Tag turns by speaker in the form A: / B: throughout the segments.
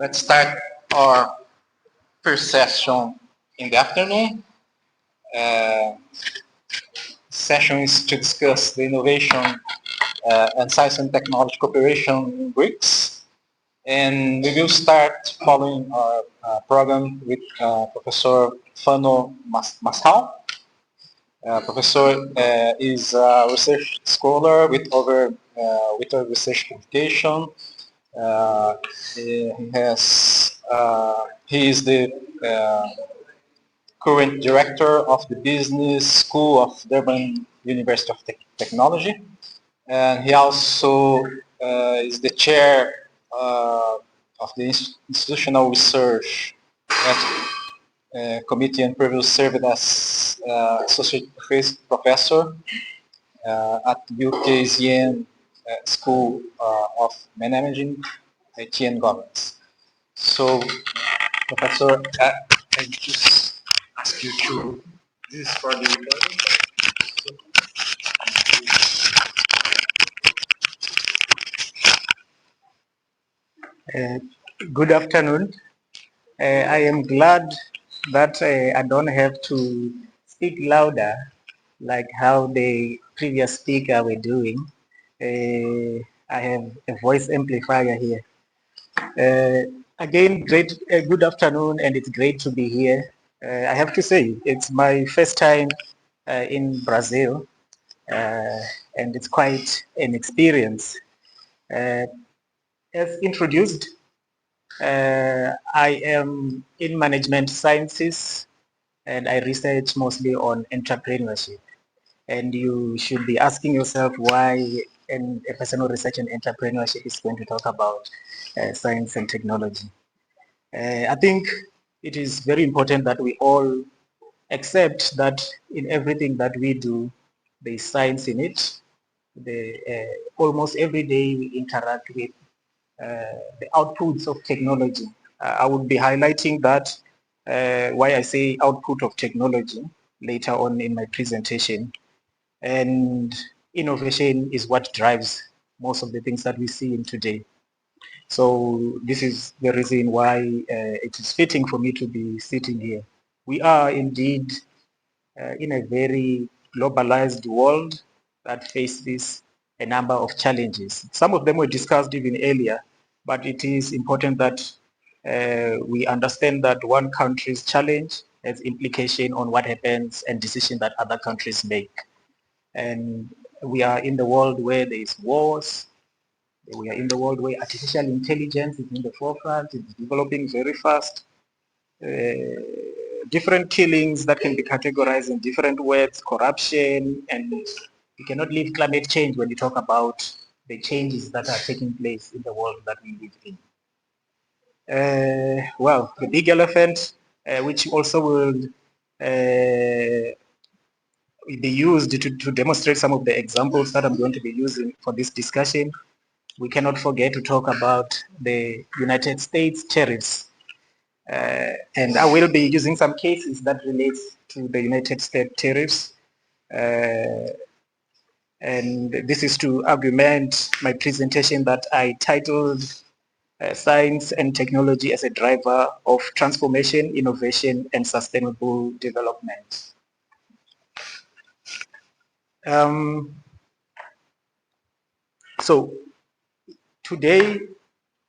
A: Let's start our first session in the afternoon. Session is to discuss the innovation and science and technology cooperation in BRICS. And we will start following our program with Professor Phano Masau. Professor is a research scholar with a research publication. He is the current director of the Business School of Durban University of Technology, and he also is the chair of the institutional research committee and previously served as associate professor at UKZN School of Managing IT and Governance. So, Professor, I just ask you to, this is for the recording.
B: Good afternoon. I am glad that I don't have to speak louder like how the previous speaker were doing. I have a voice amplifier here. Again, good afternoon, and it's great to be here. I have to say, it's my first time in Brazil, and it's quite an experience. As introduced, I am in management sciences, and I research mostly on entrepreneurship. And you should be asking yourself why a person who research in entrepreneurship is going to talk about science and technology. I think it is very important that we all accept that in everything that we do, there is science in it. Almost every day we interact with the outputs of technology. I would be highlighting that why I say output of technology later on in my presentation. And innovation is what drives most of the things that we see in today. So this is the reason why it is fitting for me to be sitting here. We are indeed in a very globalized world that faces a number of challenges. Some of them were discussed even earlier, but it is important that we understand that one country's challenge has implication on what happens and decisions that other countries make. And we are in the world where there is wars. We are in the world where artificial intelligence is in the forefront. It's developing very fast. Different killings that can be categorized in different words, corruption, and you cannot leave climate change when you talk about the changes that are taking place in the world that we live in. Well, the big elephant, which also will be used to demonstrate some of the examples that I'm going to be using for this discussion. We cannot forget to talk about the United States tariffs. And I will be using some cases that relates to the United States tariffs. And this is to augment my presentation that I titled Science and Technology as a Driver of Transformation, Innovation, and Sustainable Development. So today,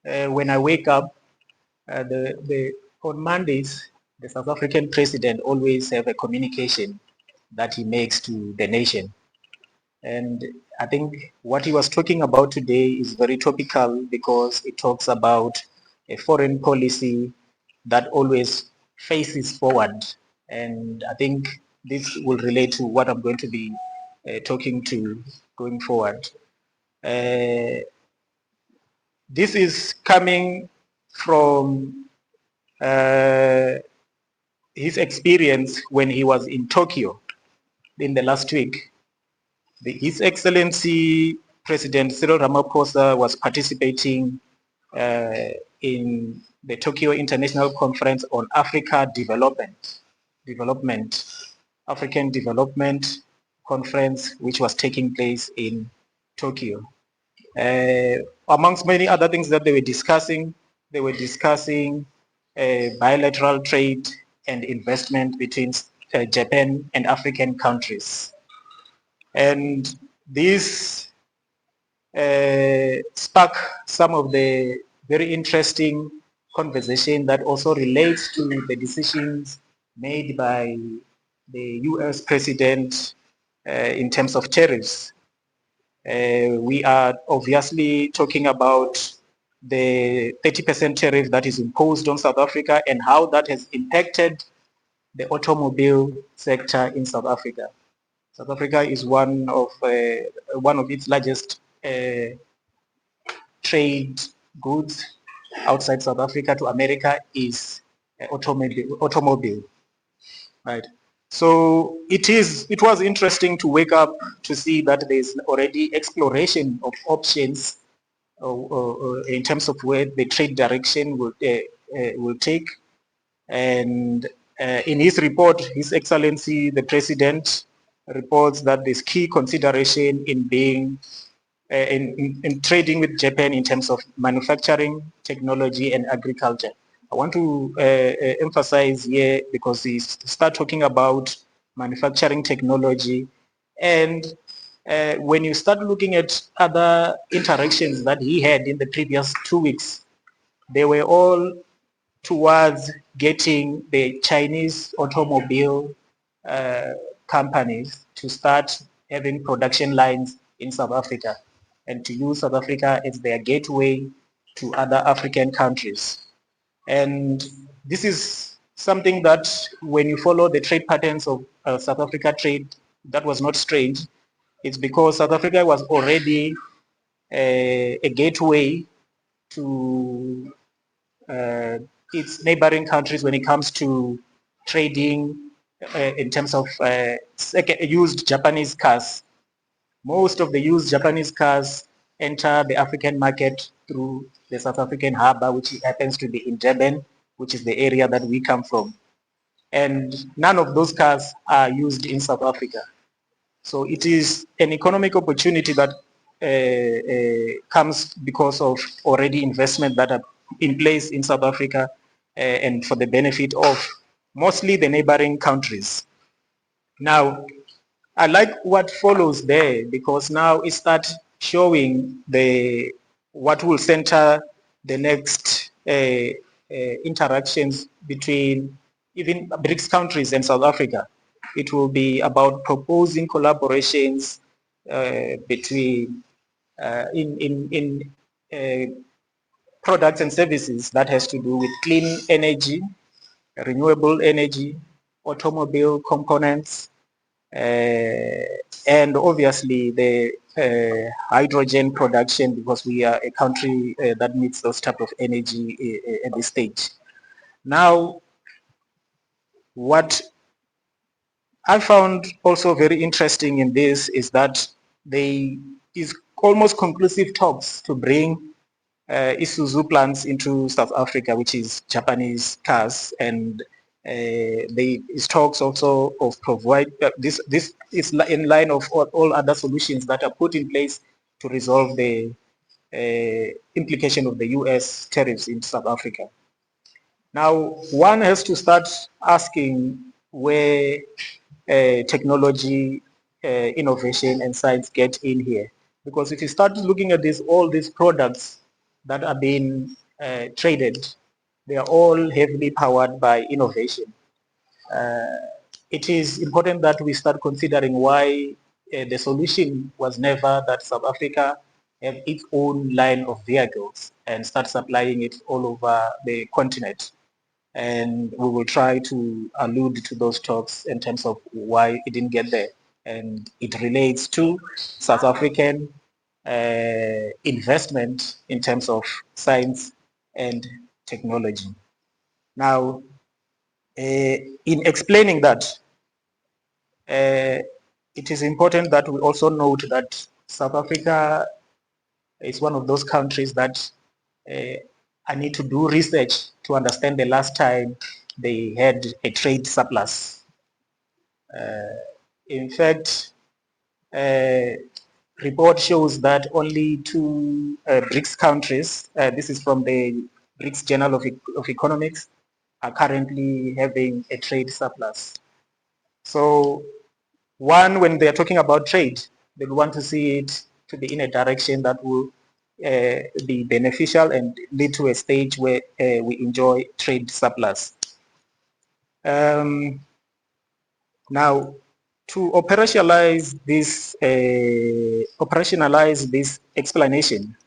B: when I wake up, on Mondays, the South African president always have a communication that he makes to the nation. And I think what he was talking about today is very topical because it talks about a foreign policy that always faces forward. And I think this will relate to what I'm going to be talking to going forward. This is coming from his experience when he was in Tokyo in the last week. His Excellency President Cyril Ramaphosa was participating in the Tokyo International Conference on African Development Conference, which was taking place in Tokyo. Amongst many other things that they were discussing, they were discussing bilateral trade and investment between Japan and African countries. And this spark some of the very interesting conversation that also relates to the decisions made by the US president in terms of tariffs. We are obviously talking about the 30% tariff that is imposed on South Africa and how that has impacted the automobile sector in South Africa. South Africa is one of its largest trade goods outside South Africa to America is automobile, right? So it was interesting to wake up to see that there's already exploration of options in terms of where the trade direction will take. And in his report, His Excellency the President reports that there's key consideration in being in trading with Japan in terms of manufacturing, technology, and agriculture. I want to emphasize here, because he start talking about manufacturing technology, and when you start looking at other interactions that he had in the previous 2 weeks, they were all towards getting the Chinese automobile companies to start having production lines in South Africa and to use South Africa as their gateway to other African countries. And this is something that when you follow the trade patterns of South Africa trade, that was not strange. It's because South Africa was already a gateway to its neighboring countries when it comes to trading in terms of used Japanese cars. Most of the used Japanese cars enter the African market through the South African harbor, which happens to be in Durban, which is the area that we come from. And none of those cars are used in South Africa. So it is an economic opportunity that comes because of already investment that are in place in South Africa and for the benefit of mostly the neighboring countries. Now, I like what follows there, because now it starts showing what will center the next interactions between even BRICS countries and South Africa. It will be about proposing collaborations between in products and services that has to do with clean energy, renewable energy, automobile components, and obviously the hydrogen production, because we are a country that needs those type of energy at this stage. Now, what I found also very interesting in this is that there is almost conclusive talks to bring Isuzu plants into South Africa, which is Japanese cars, and there is talks also of provide this is in line of all other solutions that are put in place to resolve the implication of the US tariffs in South Africa. Now, one has to start asking where technology, innovation, and science get in here. Because if you start looking at all these products that are being traded, they are all heavily powered by innovation. It is important that we start considering why the solution was never that South Africa have its own line of vehicles and start supplying it all over the continent. And we will try to allude to those talks in terms of why it didn't get there. And it relates to South African investment in terms of science and technology. Now, in explaining that, it is important that we also note that South Africa is one of those countries that I need to do research to understand the last time they had a trade surplus. In fact, report shows that only two BRICS countries, this is from the BRICS Journal of Economics, are currently having a trade surplus. So one, when they're talking about trade, they want to see it to be in a direction that will be beneficial and lead to a stage where we enjoy trade surplus. Now, to operationalize this explanation,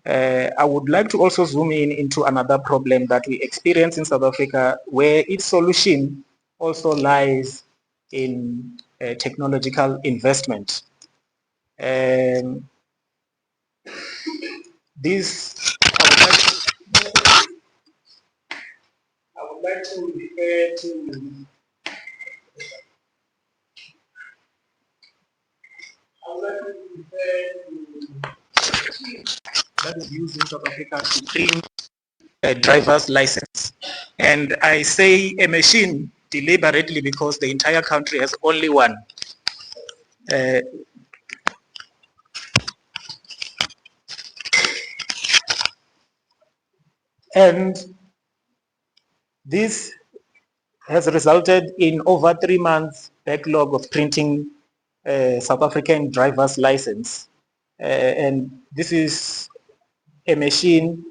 B: I would like to also zoom in into another problem that we experience in South Africa, where its solution also lies in technological investment. This I would like to refer to that is used in South Africa to print a driver's license. And I say a machine deliberately because the entire country has only one. And this has resulted in over 3 months backlog of printing South African driver's license. And this is a machine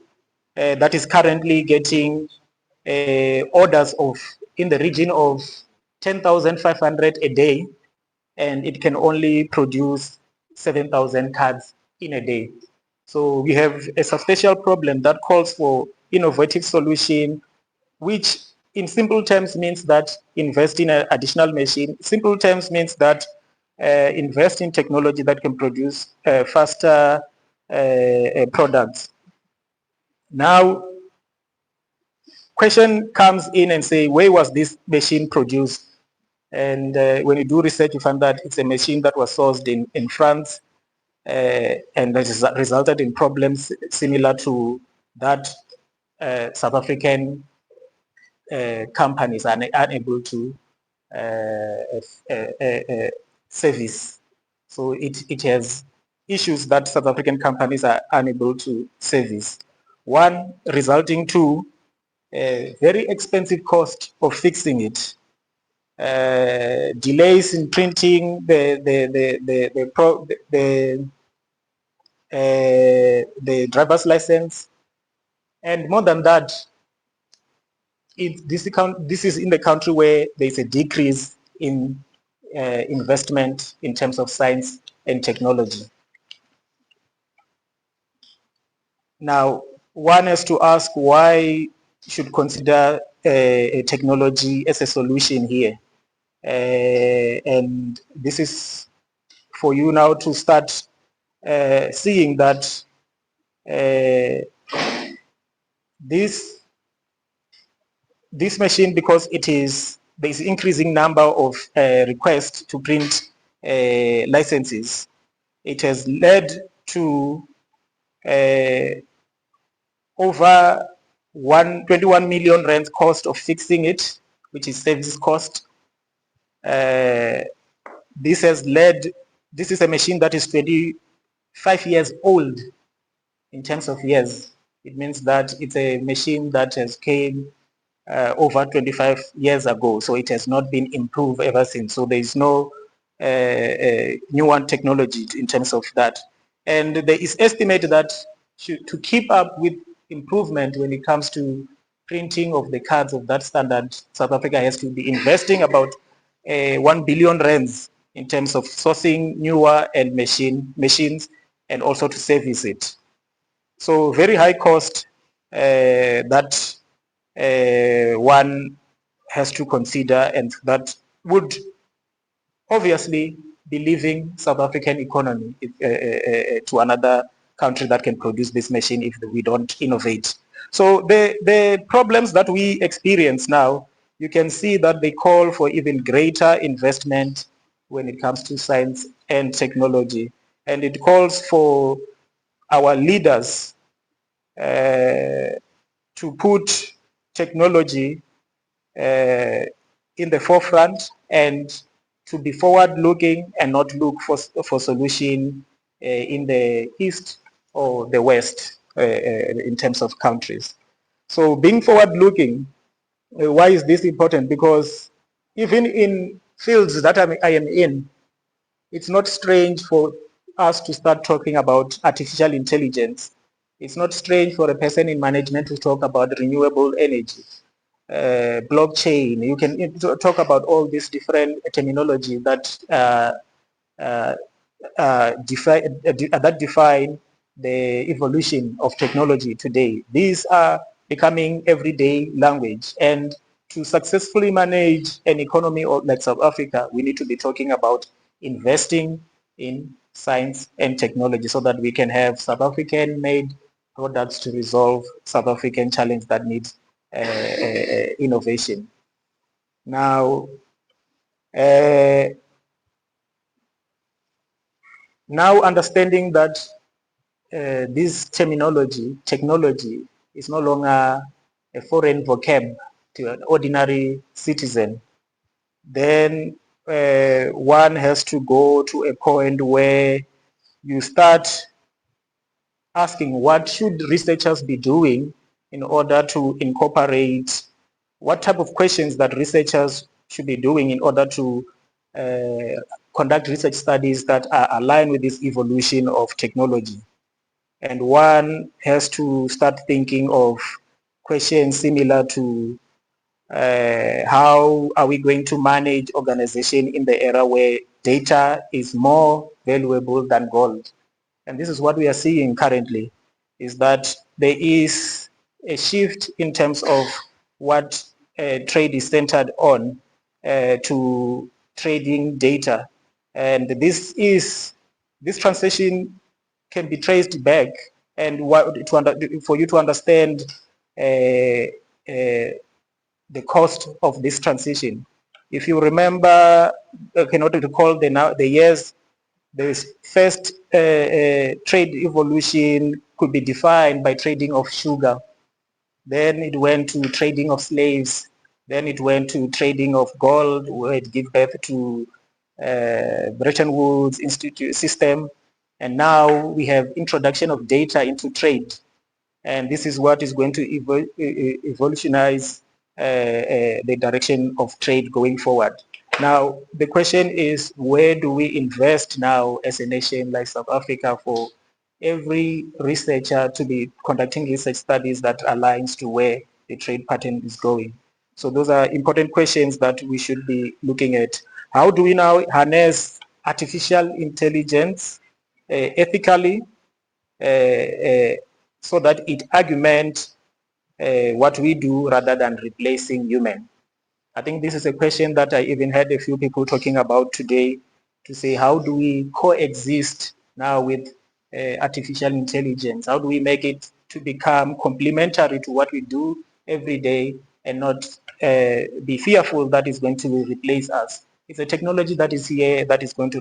B: that is currently getting orders of in the region of 10,500 a day, and it can only produce 7,000 cards in a day. So we have a substantial problem that calls for innovative solution, which in simple terms means that invest in an additional machine. Simple terms means that invest in technology that can produce faster products. Now, question comes in and say, where was this machine produced? And when you do research, you find that it's a machine that was sourced in France, and that has resulted in problems similar to that South African companies are unable to service. So it has issues that South African companies are unable to service. One, resulting to a very expensive cost of fixing it. Delays in printing the driver's license, and more than that, this is in the country where there's a decrease in investment in terms of science and technology. Now, one has to ask why should consider a technology as a solution here. And this is for you now to start seeing that this machine, because there's increasing number of requests to print licenses, it has led to over 21 million rand cost of fixing it, which is service cost. This is a machine that is 25 years old in terms of years. It means that it's a machine that has came over 25 years ago, so it has not been improved ever since. So there is no new one technology in terms of that. And there is estimated that to keep up with improvement when it comes to printing of the cards of that standard, South Africa has to be investing about 1 billion rands in terms of sourcing newer and machines and also to service it. So very high cost that one has to consider, and that would obviously be leaving South African economy to another country that can produce this machine if we don't innovate. So the problems that we experience now, you can see that they call for even greater investment when it comes to science and technology. And it calls for our leaders to put technology in the forefront and to be forward-looking and not look for solution in the East or the West in terms of countries. So being forward-looking, why is this important? Because even in fields that I am in, it's not strange for us to start talking about artificial intelligence. It's not strange for a person in management to talk about renewable energy, blockchain. You can talk about all these different terminology that uh, that define the evolution of technology today. These are becoming everyday language, and to successfully manage an economy like South Africa, we need to be talking about investing in science and technology so that we can have South African made products to resolve South African challenge that needs innovation. Now, uh, now understanding that this technology, is no longer a foreign vocab to an ordinary citizen, then one has to go to a point where you start asking what should researchers be doing in order to incorporate, what type of questions that researchers should be doing in order to conduct research studies that are aligned with this evolution of technology. And one has to start thinking of questions similar to how are we going to manage organization in the era where data is more valuable than gold. And this is what we are seeing currently, is that there is a shift in terms of what trade is centered on to trading data. And this transition can be traced back, and for you to understand the cost of this transition. If you remember, I cannot recall the years, the first trade evolution could be defined by trading of sugar. Then it went to trading of slaves. Then it went to trading of gold, where it gave birth to Bretton Woods Institute system. And now we have introduction of data into trade. And this is what is going to evolutionize the direction of trade going forward. Now, the question is, where do we invest now as a nation like South Africa for every researcher to be conducting research studies that aligns to where the trade pattern is going? So those are important questions that we should be looking at. How do we now harness artificial intelligence ethically so that it augments what we do rather than replacing human? I think this is a question that I even had a few people talking about today, to say how do we coexist now with artificial intelligence? How do we make it to become complementary to what we do every day and not be fearful that it's going to replace us? It's a technology that is here that is going to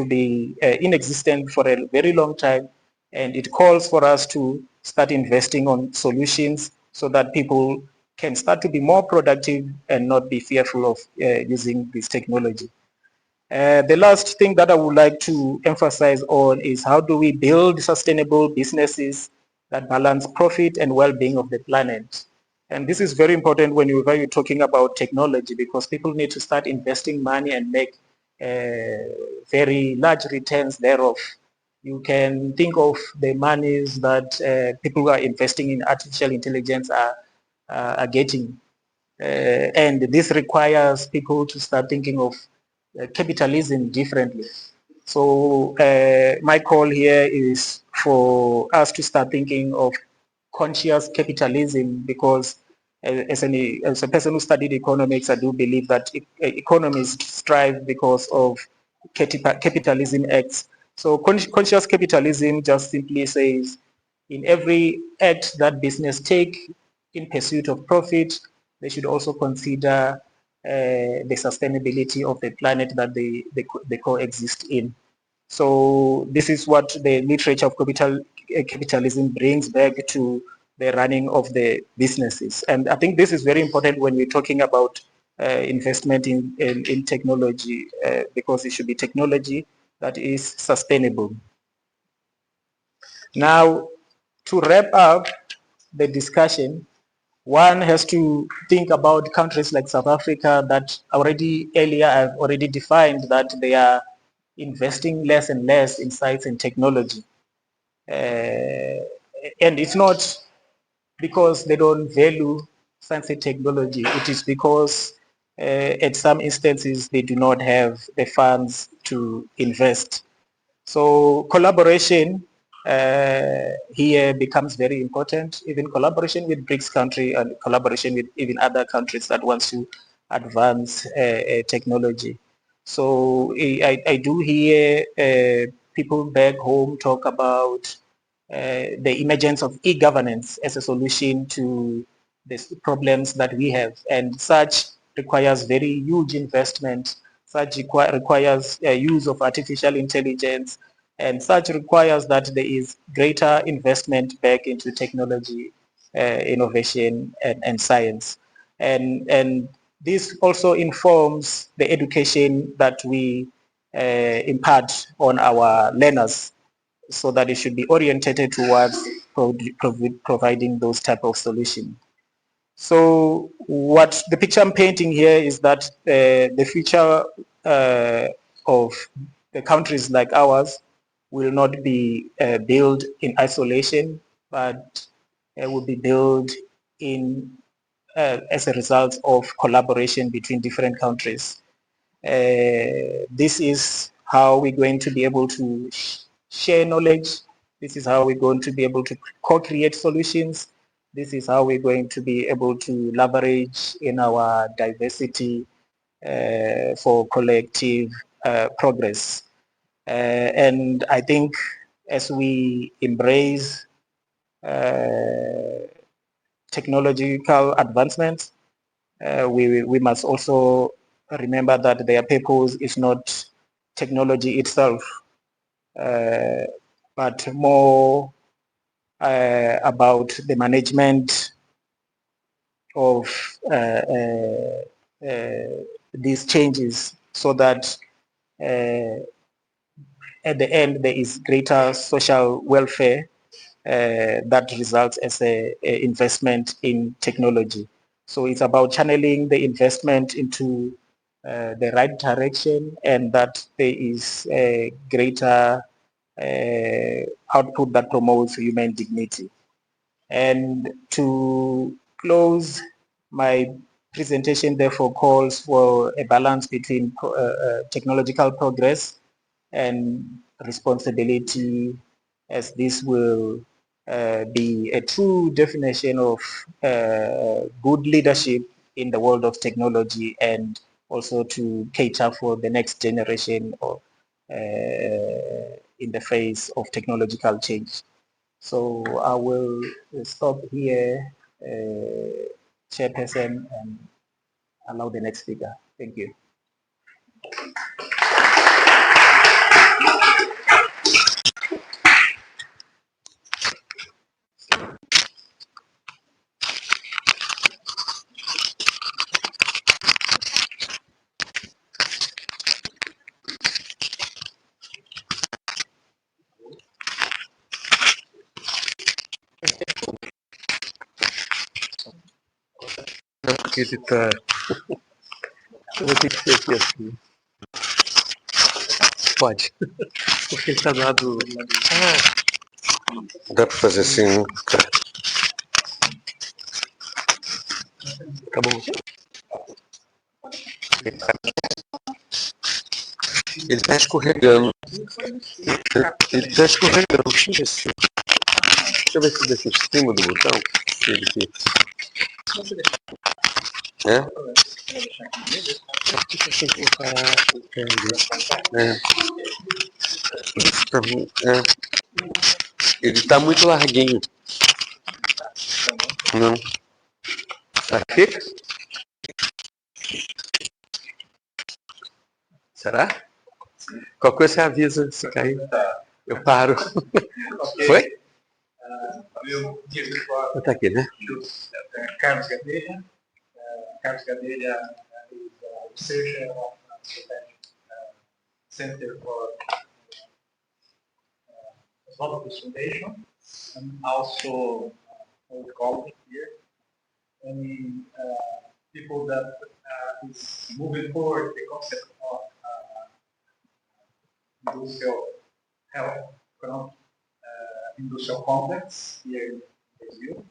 B: be in existence for a very long time, and it calls for us to start investing on solutions so that people can start to be more productive and not be fearful of using this technology. The last thing that I would like to emphasize on is how do we build sustainable businesses that balance profit and well-being of the planet. And this is very important when you're talking about technology, because people need to start investing money and make very large returns thereof. You can think of the monies that people who are investing in artificial intelligence are getting. And this requires people to start thinking of capitalism differently. So my call here is for us to start thinking of conscious capitalism, because as a person who studied economics, I do believe that economies strive because of capitalism acts. So conscious capitalism just simply says, in every act that business take in pursuit of profit, they should also consider the sustainability of the planet that they coexist in. So this is what the literature of capitalism brings back to the running of the businesses. And I think this is very important when we're talking about investment in technology, because it should be technology that is sustainable. Now, to wrap up the discussion, One has to think about countries like South Africa that already earlier I've already defined that they are investing less and less in science and technology. And it's not because they don't value science and technology. It is because at some instances they do not have the funds to invest. So collaboration here becomes very important, even collaboration with BRICS country and collaboration with even other countries that wants to advance technology. So I do hear people back home talk about the emergence of e-governance as a solution to the problems that we have, and such requires very huge investment. Such requires use of artificial intelligence, and such requires that there is greater investment back into technology, innovation, and science. And this also informs the education that we impart on our learners, so that it should be oriented towards providing those type of solutions. So what the picture I'm painting here is that the future of the countries like ours will not be built in isolation, but will be built in as a result of collaboration between different countries. This is how we're going to be able to share knowledge. This is how we're going to be able to co-create solutions. This is how we're going to be able to leverage in our diversity for collective progress. And I think as we embrace technological advancements, we must also remember that their purpose is not technology itself, but more about the management of these changes, so that at the end there is greater social welfare that results as a investment in technology. So it's about channeling the investment into the right direction, and that there is a greater output that promotes human dignity. And to close, my presentation therefore calls for a balance between technological progress and responsibility, as this will be a true definition of good leadership in the world of technology, and also to cater for the next generation of, in the face of technological change. So I will stop here, Chairperson, and allow the next speaker. Thank you.
C: Não, porque ele tá. Eu vou ter que ser aqui assim. Pode. Porque ele tá do lado.
D: Dá pra fazer assim, né?
C: Tá bom.
D: Ele tá escorregando. Ele tá escorregando. Deixa eu ver se deixa em cima do botão. Se ele aqui. É? Fica sem colocar. Ele tá muito larguinho. Não. Tá fica? Será? Qualquer coisa você avisa se cair. Eu paro. Foi? Tá aqui, né?
A: Carlos Gadelha. Carlos Gadelha is a researcher of the Center for Development Foundation, and also an old colleague here. and people that is moving forward the concept of industrial health from industrial complex here in Brazil.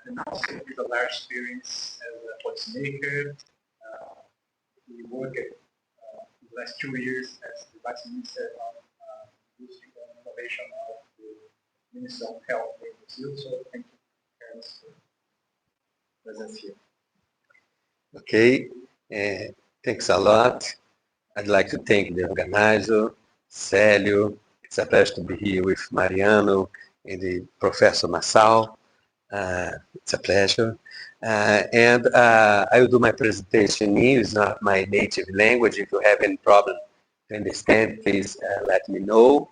A: And also with a large experience as a policymaker. We worked the last 2 years as the Vice Minister of Industry and Innovation of the Ministry of Health in Brazil. So thank you, Carlos, for presence here.
D: Okay, thanks a lot. I'd like to thank the organizer, Célio. It's a pleasure to be here with Mariano and the Professor Masau. It's a pleasure. And I will do my presentation in English, not my native language. If you have any problem to understand, please let me know.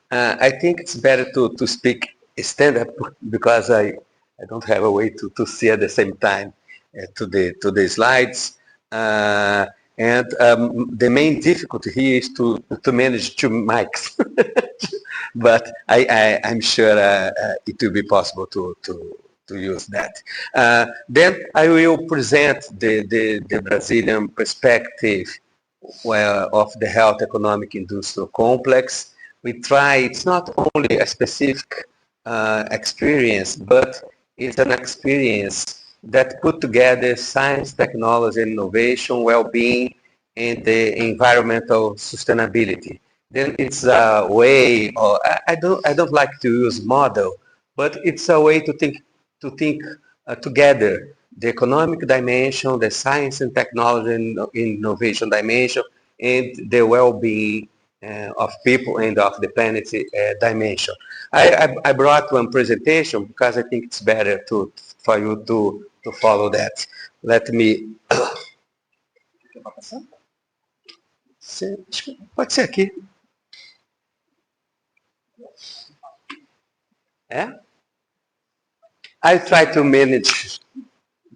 D: I think it's better to speak stand up because I don't have a way to see at the same time to the slides. And the main difficulty here is to manage 2 mics. But I'm sure it will be possible to use that. Then I will present the Brazilian perspective of the health economic industrial complex. We try, it's not only a specific experience, but it's an experience that put together science, technology, and innovation, well-being, and the environmental sustainability. Then it's a way, or I don't like to use model, but it's a way to think together the economic dimension, the science and technology and innovation dimension, and the well-being of people and of the planet dimension. I brought one presentation because I think it's better for you to follow that. Let me... Pode ser aqui. É? I try to manage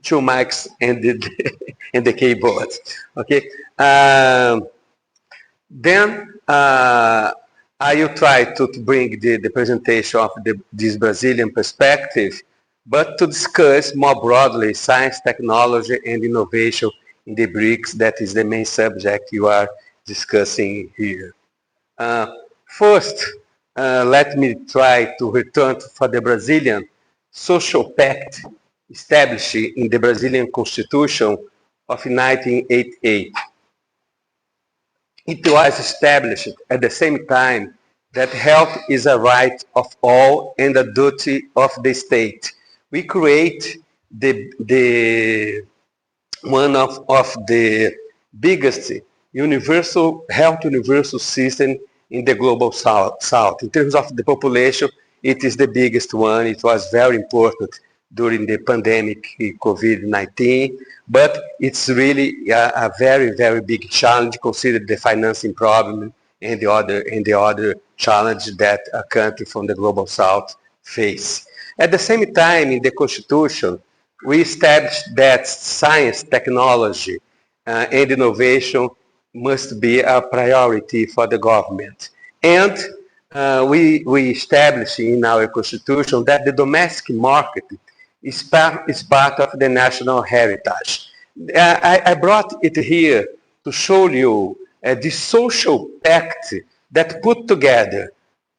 D: 2 mics and the keyboard. Okay. Then I will try to bring the presentation of this Brazilian perspective, but to discuss more broadly science, technology, and innovation in the BRICS. That is the main subject you are discussing here. First, let me try to return for the Brazilian social pact established in the Brazilian Constitution of 1988. It was established at the same time that health is a right of all and a duty of the state. We create one of the biggest universal system in the global south. In terms of the population, it is the biggest one. It was very important during the pandemic COVID-19, but it's really a very, very big challenge considering the financing problem and the other challenge that a country from the global south face. At the same time, in the Constitution, we established that science, technology, and innovation must be a priority for the government. And we established in our Constitution that the domestic market is part of the national heritage. I brought it here to show you the social pact that put together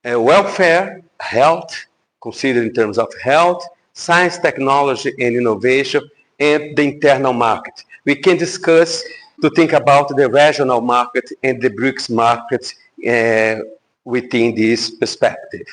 D: welfare, health, considered in terms of health, science, technology, and innovation, and the internal market. We can discuss to think about the regional market and the BRICS market within this perspective.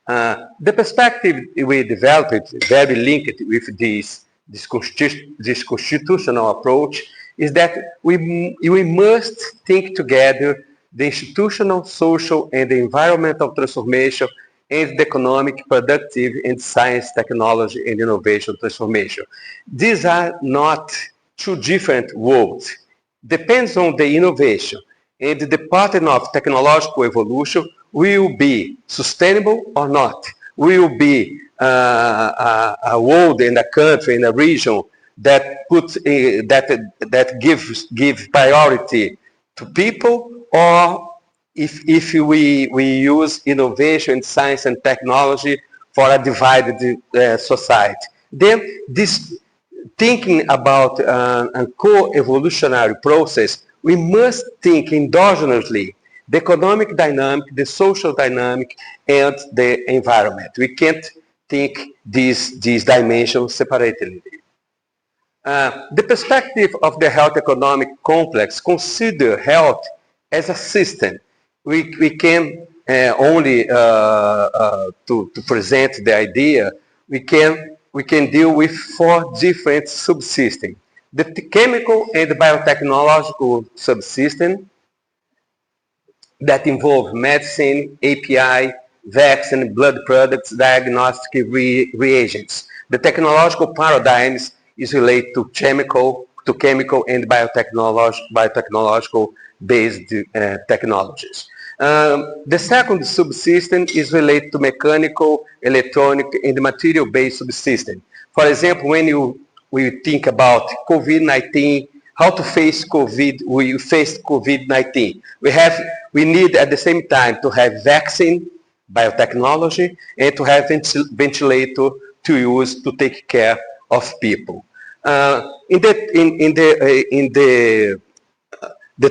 D: The perspective we developed, very linked with this constitutional approach, is that we must think together the institutional, social, and the environmental transformation and the economic, productive, and science, technology, and innovation transformation. These are not 2 different worlds. Depends on the innovation, and the pattern of technological evolution will be sustainable or not. Will be a world and a country and a region that puts that gives priority to people, or if we use innovation, science, and technology for a divided society. Then this thinking about a co-evolutionary process, we must think endogenously the economic dynamic, the social dynamic, and the environment. We can't think these dimensions separately. The perspective of the health economic complex consider health as a system. We can only to present the idea, we can deal with 4 different subsystems. The chemical and biotechnological subsystem that involve medicine, API, vaccine, blood products, diagnostic reagents. The technological paradigms is related to chemical and biotechnological based technologies. The second subsystem is related to mechanical, electronic, and material-based subsystem. For example, when we think about COVID-19, how to face COVID, we face COVID-19. We need at the same time to have vaccine, biotechnology, and to have ventilator to use to take care of people. The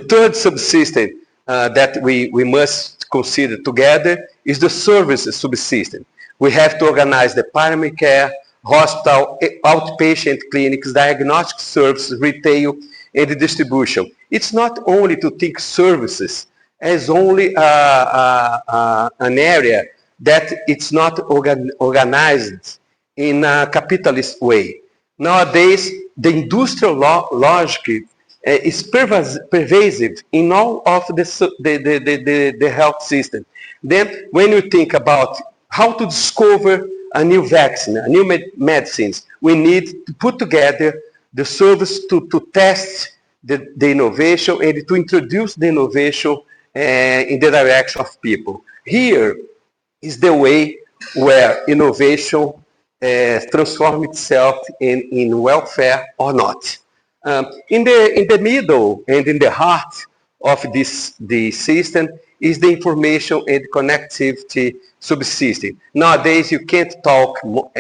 D: third subsystem that we must consider together is the services subsystem. We have to organize the primary care, hospital, outpatient clinics, diagnostic services, retail, and the distribution. It's not only to think services as only an area that it's not organized in a capitalist way. Nowadays, the industrial logic is pervasive in all of the health system. Then, when you think about how to discover a new vaccine, a new medicines, we need to put together the service to test the innovation and to introduce the innovation in the direction of people. Here is the way where innovation transforms itself in welfare or not. In the middle and in the heart of the system is the information and connectivity subsystem. Nowadays, you can't talk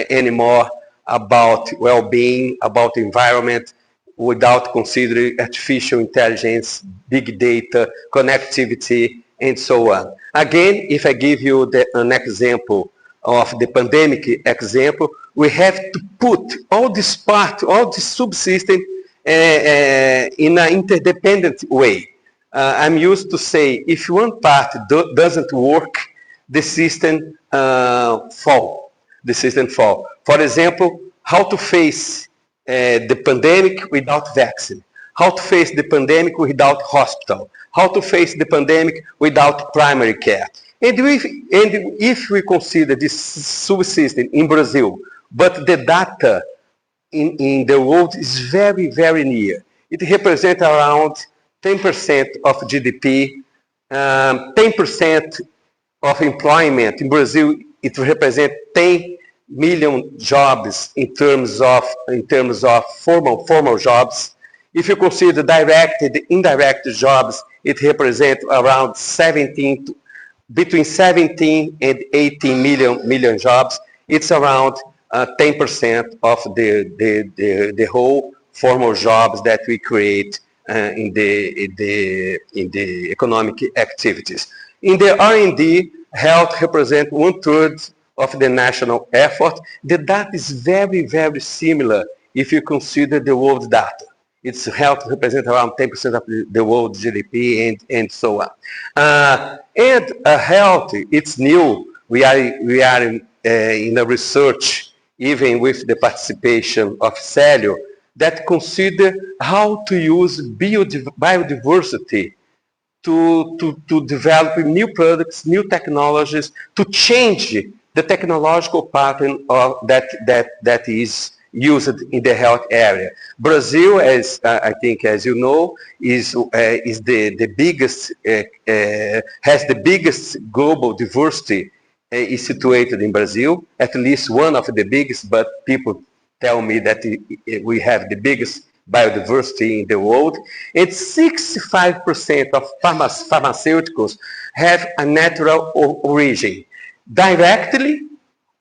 D: anymore about well-being, about environment, without considering artificial intelligence, big data, connectivity, and so on. Again, if I give you an example of the pandemic example, we have to put all this part, all this subsystem in an interdependent way. I'm used to say, if one part doesn't work, the system fall. The system fall. For example, how to face the pandemic without vaccine, how to face the pandemic without hospital, how to face the pandemic without primary care. And if we consider this subsystem in Brazil, but the data in the world is very, very near. It represents around 10% of GDP, 10% of employment. In Brazil, it represents 10 million jobs in terms of formal jobs. If you consider direct and indirect jobs, it represents around between 17 and 18 million jobs. It's around 10% of the whole formal jobs that we create in the economic activities. In the R&D, health represents 1/3 of the national effort. The data is very, very similar if you consider the world data. Its health represents around 10% of the world GDP and so on. And health, it's new. We are in a research, even with the participation of Celio, that consider how to use biodiversity to develop new products, new technologies, to change the technological pattern that is used in the health area. Brazil, as I think, as you know, is the biggest, has the biggest global diversity. Is situated in Brazil, at least one of the biggest, but people tell me that we have the biggest biodiversity in the world. And 65% of pharmaceuticals have a natural origin, directly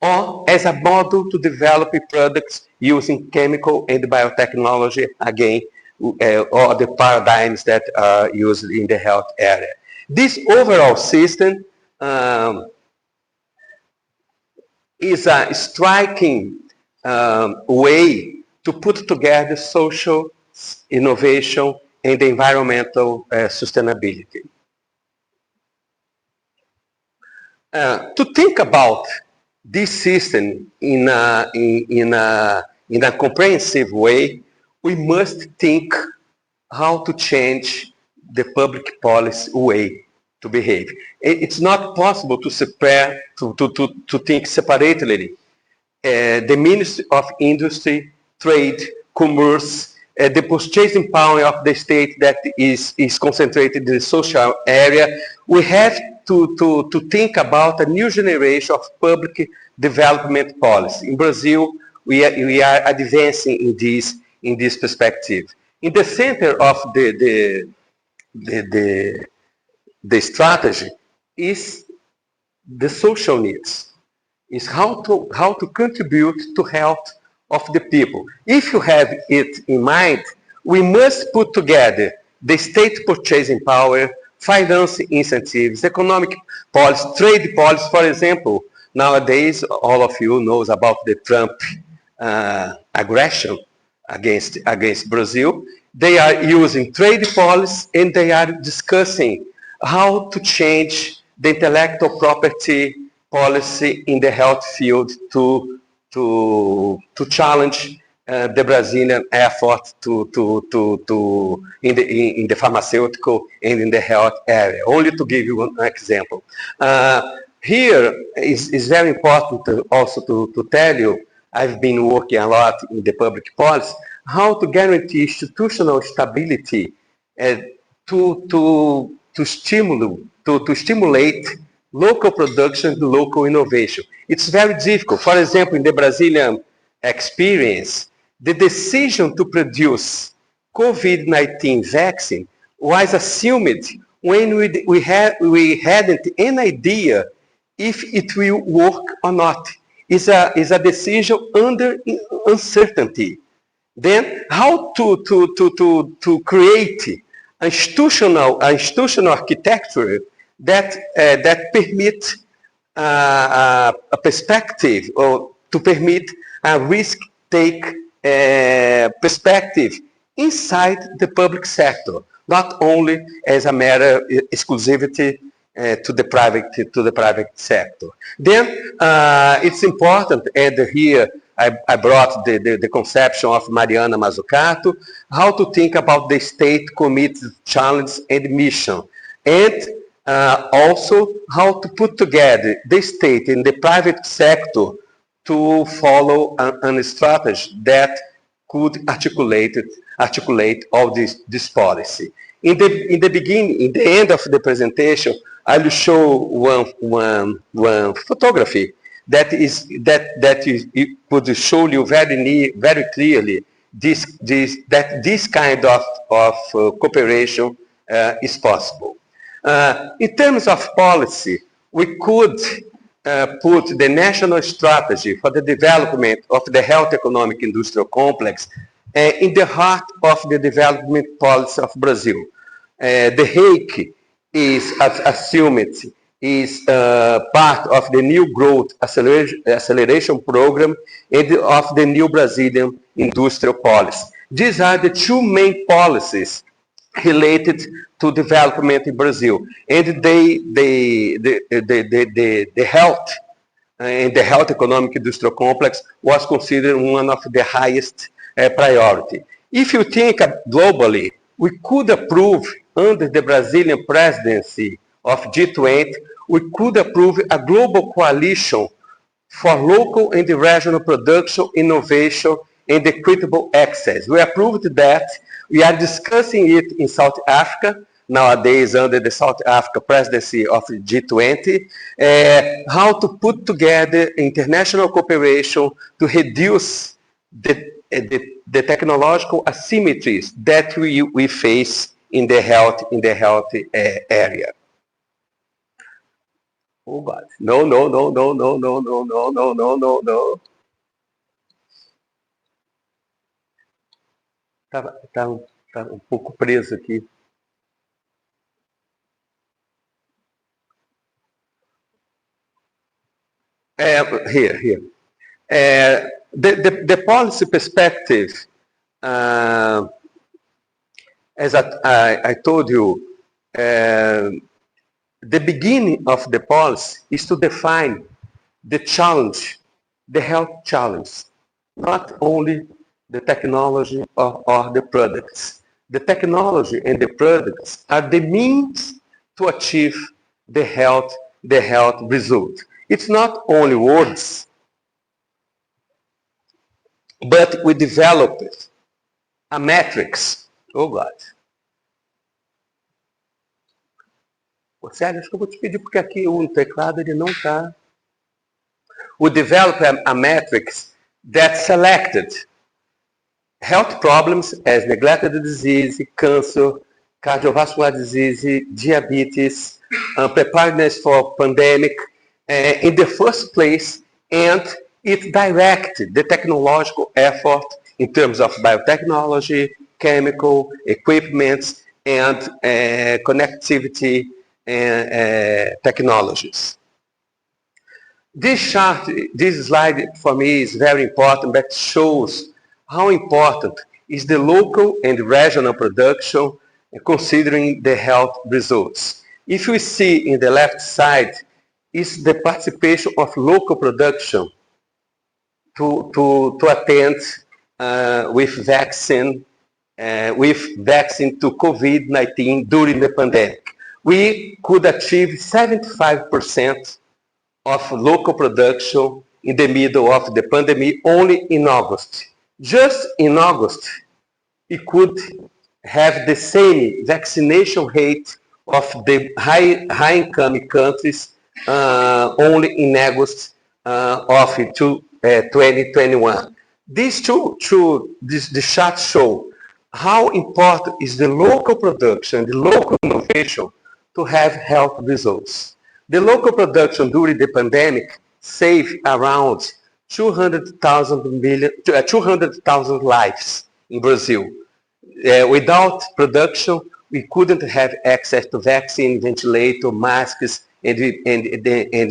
D: or as a model to develop products using chemical and biotechnology, again, or the paradigms that are used in the health area. This overall system is a striking way to put together social innovation and environmental sustainability. To think about this system in a comprehensive way, we must think how to change the public policy way to behave. It's not possible to think separately the Ministry of Industry, Trade, Commerce, the purchasing power of the state that is concentrated in the social area. We have to think about a new generation of public development policy. In Brazil, we are advancing in this perspective. In the center of the strategy is the social needs, is how to contribute to health of the people. If you have it in mind, we must put together the state purchasing power, finance incentives, economic policy, trade policy. For example, nowadays, all of you knows about the Trump aggression against Brazil. They are using trade policy and they are discussing how to change the intellectual property policy in the health field to challenge the Brazilian effort in the pharmaceutical and in the health area. Only to give you an example. Here is very important also to tell you, I've been working a lot in the public policy, how to guarantee institutional stability to stimulate local production, local innovation. It's very difficult. For example, in the Brazilian experience, the decision to produce COVID-19 vaccine was assumed when we hadn't any idea if it will work or not. It's a decision under uncertainty. Then how to create institutional architecture that permit a perspective, or to permit a risk-take perspective inside the public sector, not only as a matter exclusivity to the private sector. Then it's important, and here I brought the conception of Mariano Mazzucato, how to think about the state committed challenge and mission, and also how to put together the state and the private sector to follow a strategy that could articulate all this policy. In the beginning, in the end of the presentation, I will show one photography that could show you very clearly this kind of cooperation is possible. In terms of policy, we could put the national strategy for the development of the health economic industrial complex in the heart of the development policy of Brazil. The HEIC is assumed is part of the new growth acceleration program and of the new Brazilian industrial policy. These are the two main policies related to development in Brazil, and the health and the health economic industrial complex was considered one of the highest priority. If you think globally, we could approve under the Brazilian presidency of G20, we could approve a global coalition for local and regional production, innovation, and equitable access. We approved that. We are discussing it in South Africa, nowadays under the South Africa presidency of G20, how to put together international cooperation to reduce the technological asymmetries that we face in the health area. Oh God. No, no, no, no, no, no, no, no, no, no, no, no. Tá um pouco preso aqui. Here. The policy perspective, as I told you, the beginning of the policy is to define the challenge, the health challenge, not only the technology or the products. The technology and the products are the means to achieve the health result. It's not only words, but we developed a matrix. Oh God. Sérgio, acho que eu vou te pedir porque aqui no teclado ele não está. We developed a matrix that selected health problems as neglected disease, cancer, cardiovascular disease, diabetes, preparedness for pandemic in the first place, and it directed the technological effort in terms of biotechnology, chemical, equipment, and connectivity technologies. This chart, this slide for me is very important, but shows how important is the local and regional production considering the health results. If we see in the left side is the participation of local production to attend with vaccine to COVID-19 during the pandemic. We could achieve 75% of local production in the middle of the pandemic only in August. Just in August, we could have the same vaccination rate of the high-income countries only in August of 2021. These the charts show how important is the local production, the local innovation to have health results. The local production during the pandemic saved around 200,000 lives in Brazil. Without production, we couldn't have access to vaccine, ventilator, masks, and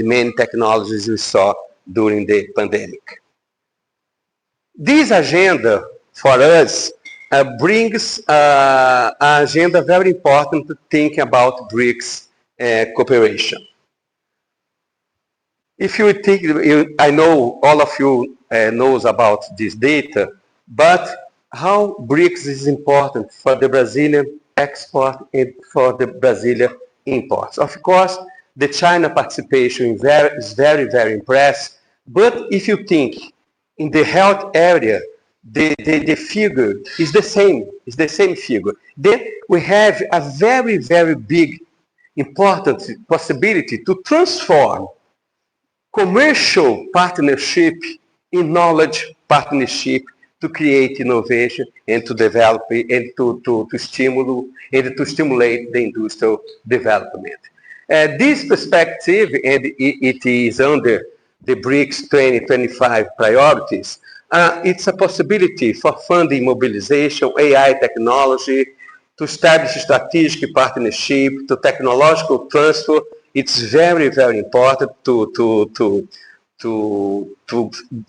D: many technologies we saw during the pandemic. This agenda for us brings an agenda very important to think about BRICS cooperation. If you think, I know all of you knows about this data, but how BRICS is important for the Brazilian export and for the Brazilian imports. Of course, the China participation is very, very impressive, but if you think in the health area, the figure is the same figure. Then we have a very, very big, important possibility to transform commercial partnership in knowledge partnership to create innovation and to develop and to stimulate the industrial development. This perspective, and it is under the BRICS 2025 priorities, it's a possibility for funding mobilization, AI technology, to establish strategic partnership, to technological transfer. It's very, very important to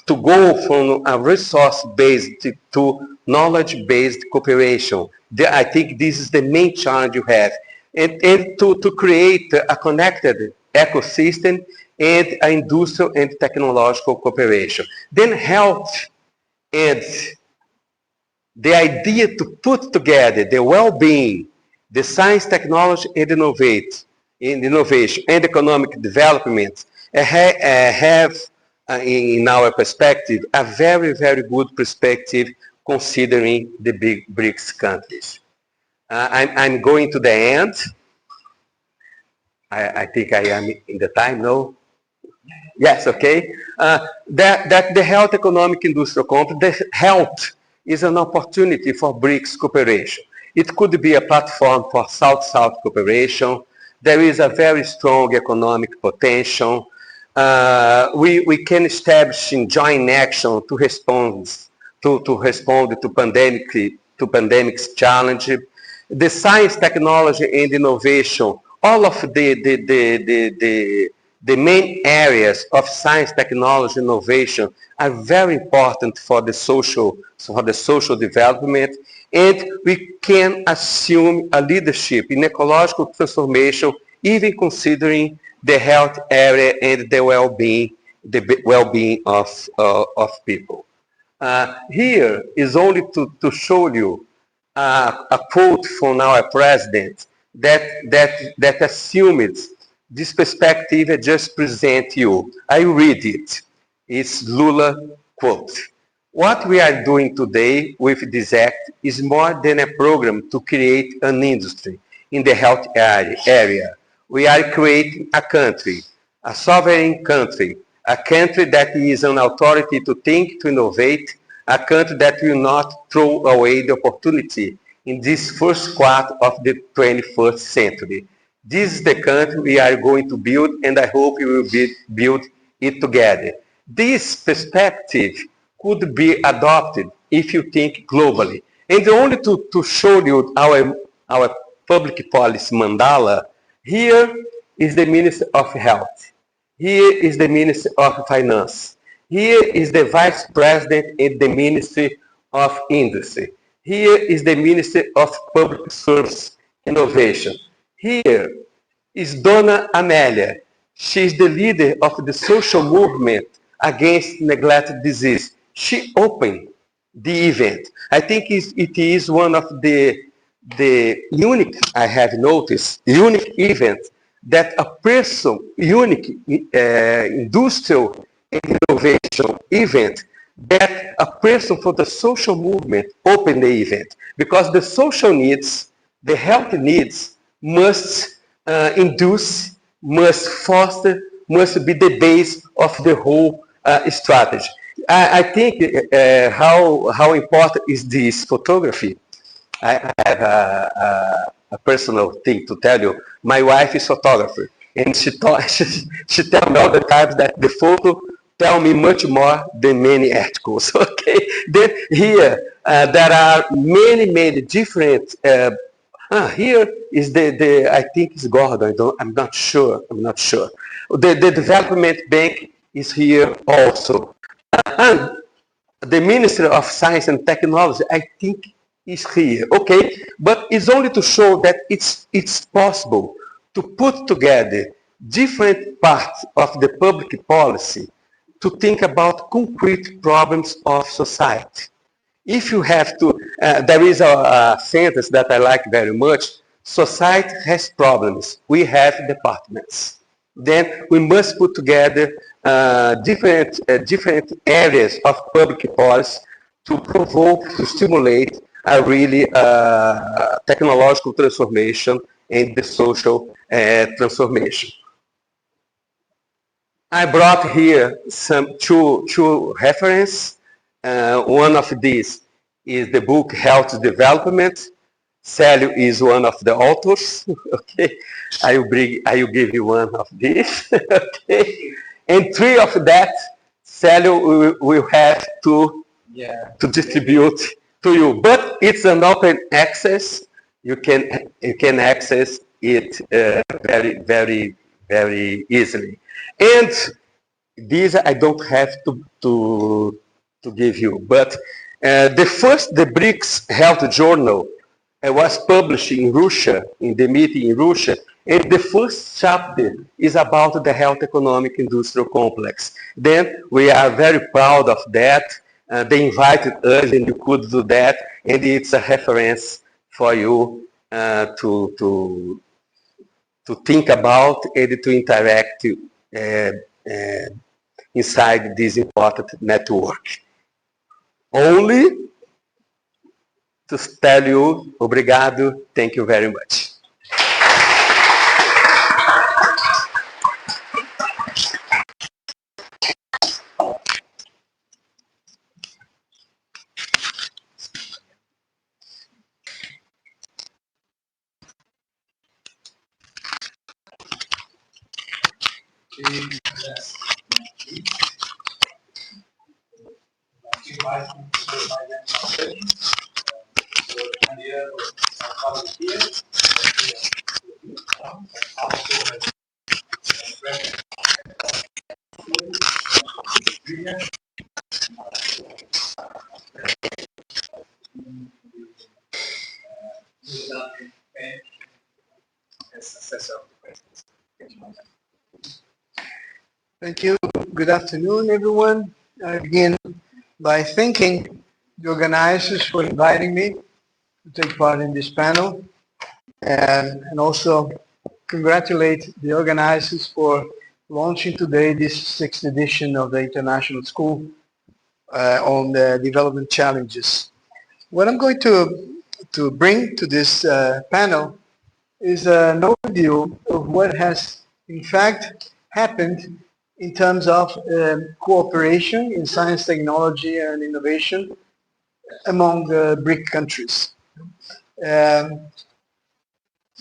D: go from a resource-based to knowledge-based cooperation. I think this is the main challenge you have. And to create a connected ecosystem and industrial and technological cooperation. Then health and the idea to put together the well-being, the science, technology, and innovation and economic development have, in our perspective, a very, very good perspective considering the big BRICS countries. I'm going to the end. I think I am in the time, no? Yes, okay. That the health economic industrial complex, the health is an opportunity for BRICS cooperation. It could be a platform for South-South cooperation. There is a very strong economic potential. We can establish in joint action to respond to pandemic's challenge. The science, technology, and innovation, all of the main areas of science, technology, innovation are very important for the social development, and we can assume a leadership in ecological transformation, even considering the health area and the well-being of people. Here is only to show you a quote from our president that assumed this perspective I just present you. I read it. It's Lula quote. What we are doing today with this act is more than a program to create an industry in the health area. We are creating a country, a sovereign country, a country that is an authority to think, to innovate, a country that will not throw away the opportunity in this first quarter of the 21st century. This is the country we are going to build, and I hope we will build it together. This perspective could be adopted if you think globally. And only to show you our public policy mandala, here is the Minister of Health. Here is the Minister of Finance. Here is the Vice President in the Ministry of Industry. Here is the Minister of Public Service Innovation. Here is Dona Amélia. She is the leader of the social movement against neglected disease. She opened the event. I think it is one of the unique, I have noticed, unique event that a person, unique industrial innovation event, that a person for the social movement opened the event. Because the social needs, the health needs must induce, must foster, must be the base of the whole strategy. I think how important is this photography. I have a personal thing to tell you. My wife is a photographer, and she tells me all the time that the photo tell me much more than many articles. Okay, then here there are many different. Here is the I think it's Gordon. I'm not sure. The development bank is here also. And the Minister of Science and Technology, I think, is here. Okay, but it's only to show that it's possible to put together different parts of the public policy to think about concrete problems of society. If you have to, there is a sentence that I like very much. Society has problems. We have departments. Then we must put together different areas of public policy to provoke, to stimulate a really technological transformation and the social transformation. I brought here some two references. One of these is the book Health Development. Célio is one of the authors. Okay, I will give you one of these. Okay, and three of that, Célio will have to distribute to you. But it's an open access. You can access it very easily. And these I don't have to give you, but the BRICS Health Journal was published in Russia, in the meeting in Russia, and the first chapter is about the health economic industrial complex. Then we are very proud of that. They invited us and you could do that, and it's a reference for you to think about and to interact inside this important network. Only to tell you, obrigado, thank you very much.
E: Thank you. Good afternoon, everyone. I begin by thanking the organizers for inviting me to take part in this panel, and also congratulate the organizers for launching today this sixth edition of the International School on the development challenges. What I'm going to bring to this panel is an overview of what has in fact happened in terms of cooperation in science, technology, and innovation among the BRIC countries.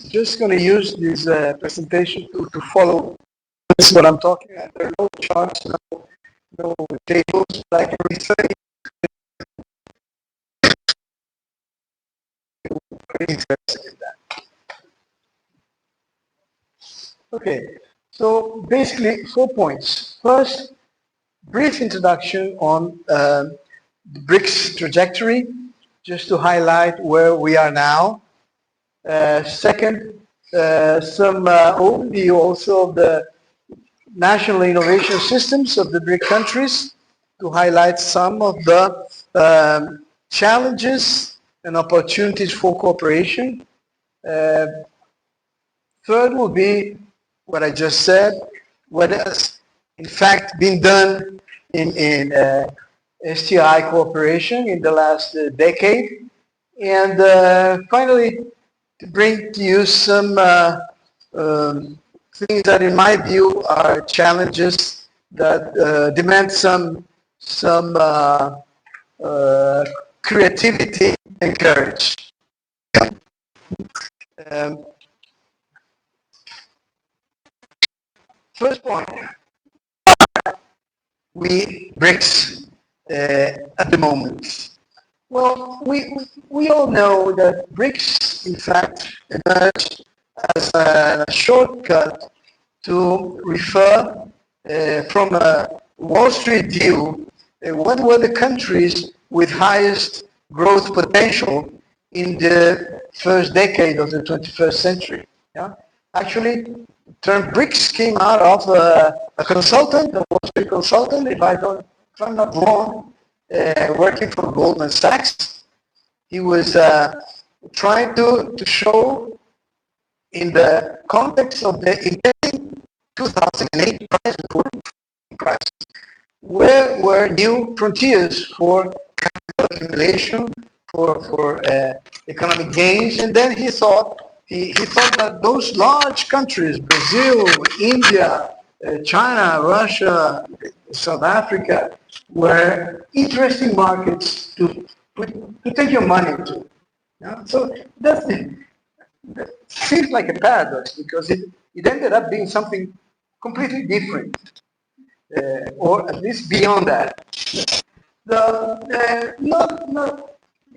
E: Just going to use this presentation to follow this what I'm talking about. There are no charts, no tables, but I can refer you very interested in that. Okay, so basically 4 points. First, brief introduction on the BRICS trajectory, just to highlight where we are now. Second, some overview also of the national innovation systems of the BRIC countries, to highlight some of the challenges and opportunities for cooperation. Third will be what I just said, what has in fact been done in STI cooperation in the last decade. And finally, to bring to you some things that in my view are challenges that demand some creativity and courage. First point, we BRICS at the moment. Well, we all know that BRICS, in fact, emerged as a shortcut to refer from a Wall Street view, what were the countries with highest growth potential in the first decade of the 21st century. Yeah? Actually, the term BRICS came out of a consultant, a Wall Street consultant, if I'm not wrong, working for Goldman Sachs. He was trying to show in the context of the impending 2008 crisis, where were new frontiers for capital accumulation, for economic gains, and then he thought that those large countries, Brazil, India, China, Russia, South Africa, were interesting markets to take your money to. Yeah? So that seems like a paradox, because it ended up being something completely different, or at least beyond that.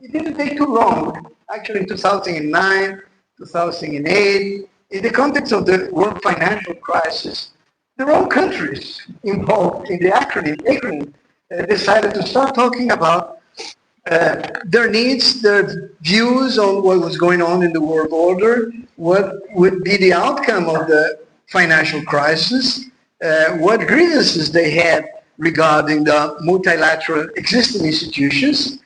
E: It didn't take too long. Actually, in 2009, 2008, in the context of the world financial crisis, the wrong countries involved in the acronym decided to start talking about their needs, their views on what was going on in the world order, what would be the outcome of the financial crisis, what grievances they had regarding the multilateral existing institutions,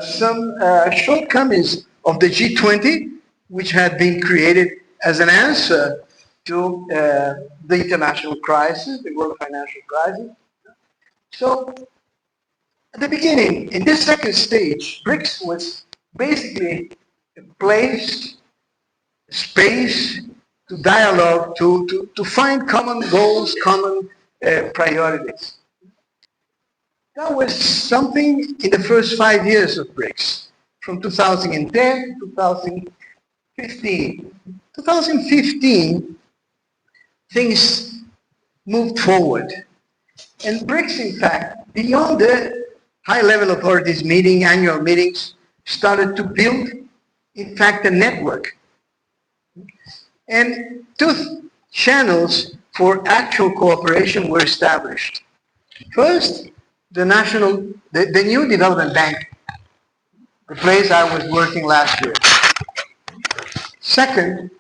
E: some shortcomings of the G20, which had been created as an answer to the international crisis, the world financial crisis. So, at the beginning, in this second stage, BRICS was basically a place, a space to dialogue, to find common goals, common priorities. That was something in the first 5 years of BRICS, from 2010 to 2015. 2015, things moved forward. And BRICS, in fact, beyond the high-level authorities meeting, annual meetings, started to build, in fact, a network. And two channels for actual cooperation were established. First, the new development bank, the place I was working last year. Second,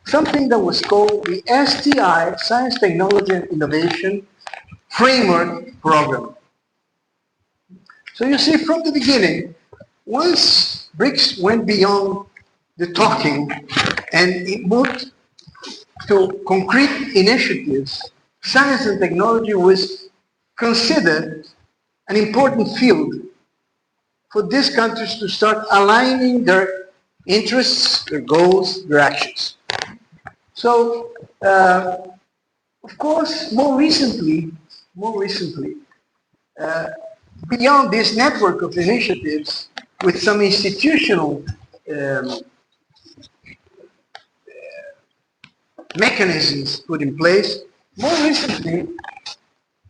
E: something that was called the STI, Science, Technology, and Innovation Framework Program. So you see, from the beginning, once BRICS went beyond the talking and it moved to concrete initiatives, science and technology was considered an important field for these countries to start aligning their interests, their goals, their actions. So, of course, more recently, beyond this network of initiatives, with some institutional mechanisms put in place, more recently,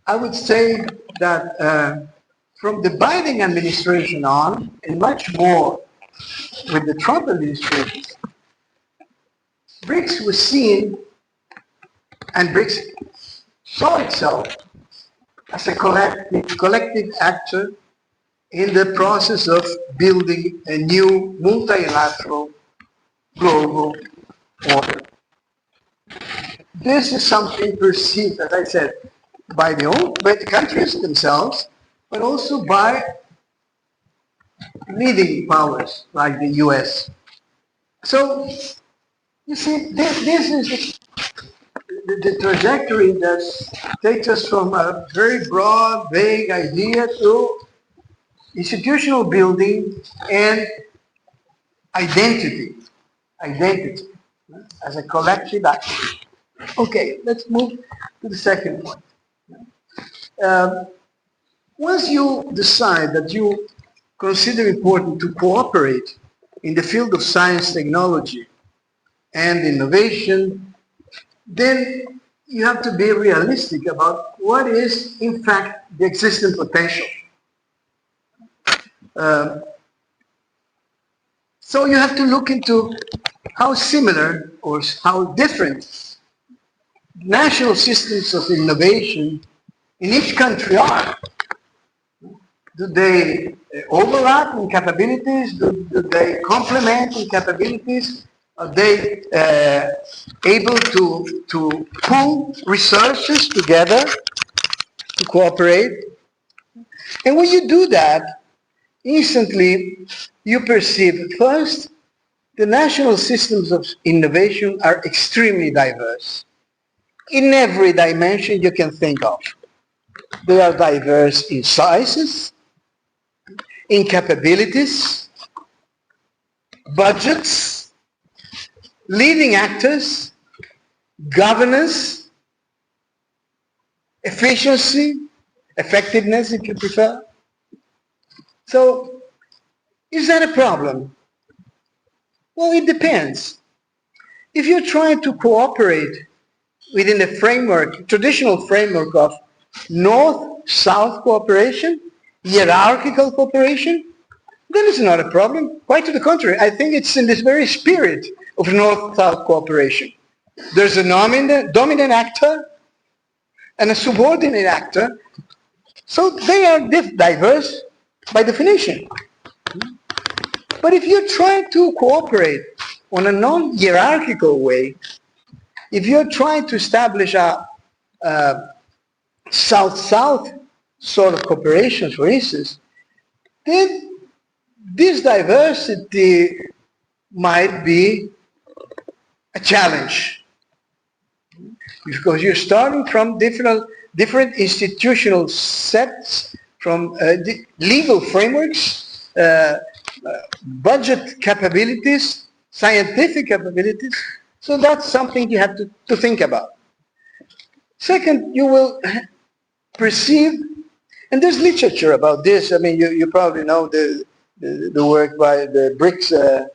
E: I would say that from the Biden administration on, and much more with the Trump administration, BRICS was seen, and BRICS saw itself as a collective actor in the process of building a new multilateral global order. This is something perceived, as I said, by the countries themselves, but also by leading powers like the US. So, you see, this is the trajectory that takes us from a very broad, vague idea to institutional building and identity as a collective action. Okay, let's move to the second point. Once you decide that you consider important to cooperate in the field of science, technology, and innovation, then you have to be realistic about what is, in fact, the existing potential. So you have to look into how similar or how different national systems of innovation in each country are. Do they overlap in capabilities? Do they complement in capabilities? Are they able to pool resources together to cooperate? And when you do that, instantly you perceive, first, the national systems of innovation are extremely diverse in every dimension you can think of. They are diverse in sizes, in capabilities, budgets, leading actors, governance, efficiency, effectiveness if you prefer. So, is that a problem? Well, it depends. If you're trying to cooperate within the framework, traditional framework of North-South cooperation, hierarchical cooperation, then it's not a problem. Quite to the contrary, I think it's in this very spirit of North-South cooperation. There's a dominant actor and a subordinate actor, so they are diverse by definition. But if you're trying to cooperate on a non-hierarchical way, if you're trying to establish a South-South sort of cooperation, for instance, then this diversity might be a challenge. Because you're starting from different institutional sets, from legal frameworks, budget capabilities, scientific capabilities. So that's something you have to think about. Second, you will perceive, and there's literature about this. I mean, you probably know the work by the BRICS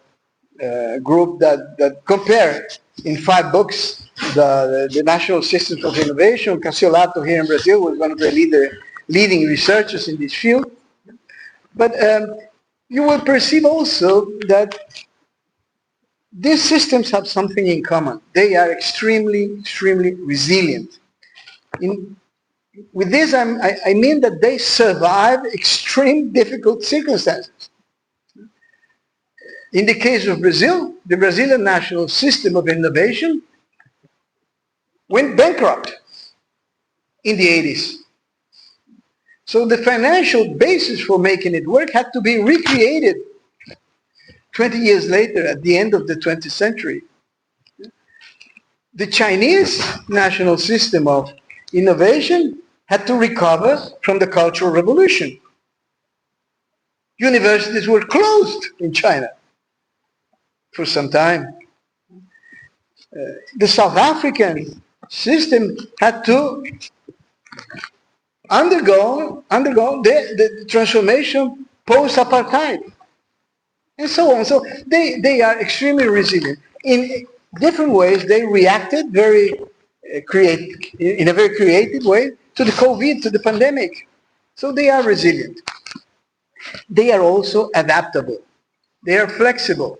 E: group that compare in 5 books the national systems of innovation. Cassiolato here in Brazil was one of the leading researchers in this field. But you will perceive also that these systems have something in common. They are extremely, extremely resilient. With this, I mean that they survive extreme difficult circumstances. In the case of Brazil, the Brazilian national system of innovation went bankrupt in the 80s. So the financial basis for making it work had to be recreated 20 years later at the end of the 20th century. The Chinese national system of innovation had to recover from the Cultural Revolution. Universities were closed in China for some time. The South African system had to undergo the transformation post-apartheid, and so on. So they are extremely resilient. In different ways, they reacted in a very creative way to the COVID, to the pandemic. So they are resilient. They are also adaptable. They are flexible.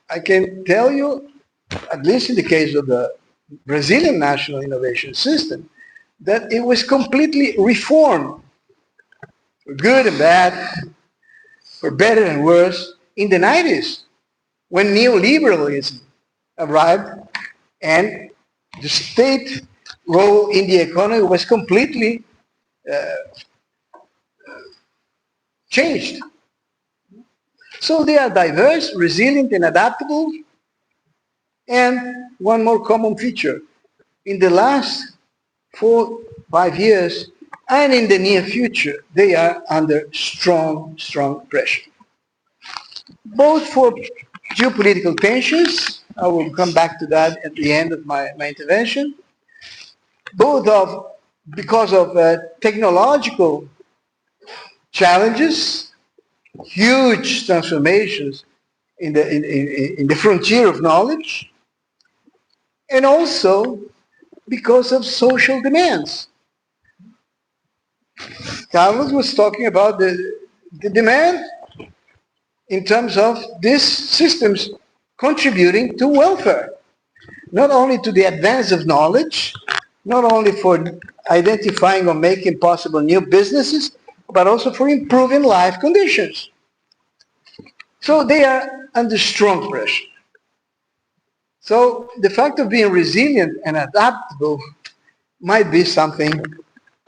E: I can tell you, at least in the case of the Brazilian national innovation system, that it was completely reformed, for good and bad, for better and worse, in the 90s, when neoliberalism arrived and the state role in the economy was completely changed. So they are diverse, resilient, and adaptable. And one more common feature. In the last 4-5 years, and in the near future, they are under strong, strong pressure. Both for geopolitical tensions, I will come back to that at the end of my intervention, because of technological challenges, huge transformations in the frontier of knowledge, and also because of social demands. Carlos was talking about the demand in terms of these systems contributing to welfare, not only to the advance of knowledge, not only for identifying or making possible new businesses, but also for improving life conditions. So they are under strong pressure. So the fact of being resilient and adaptable might be something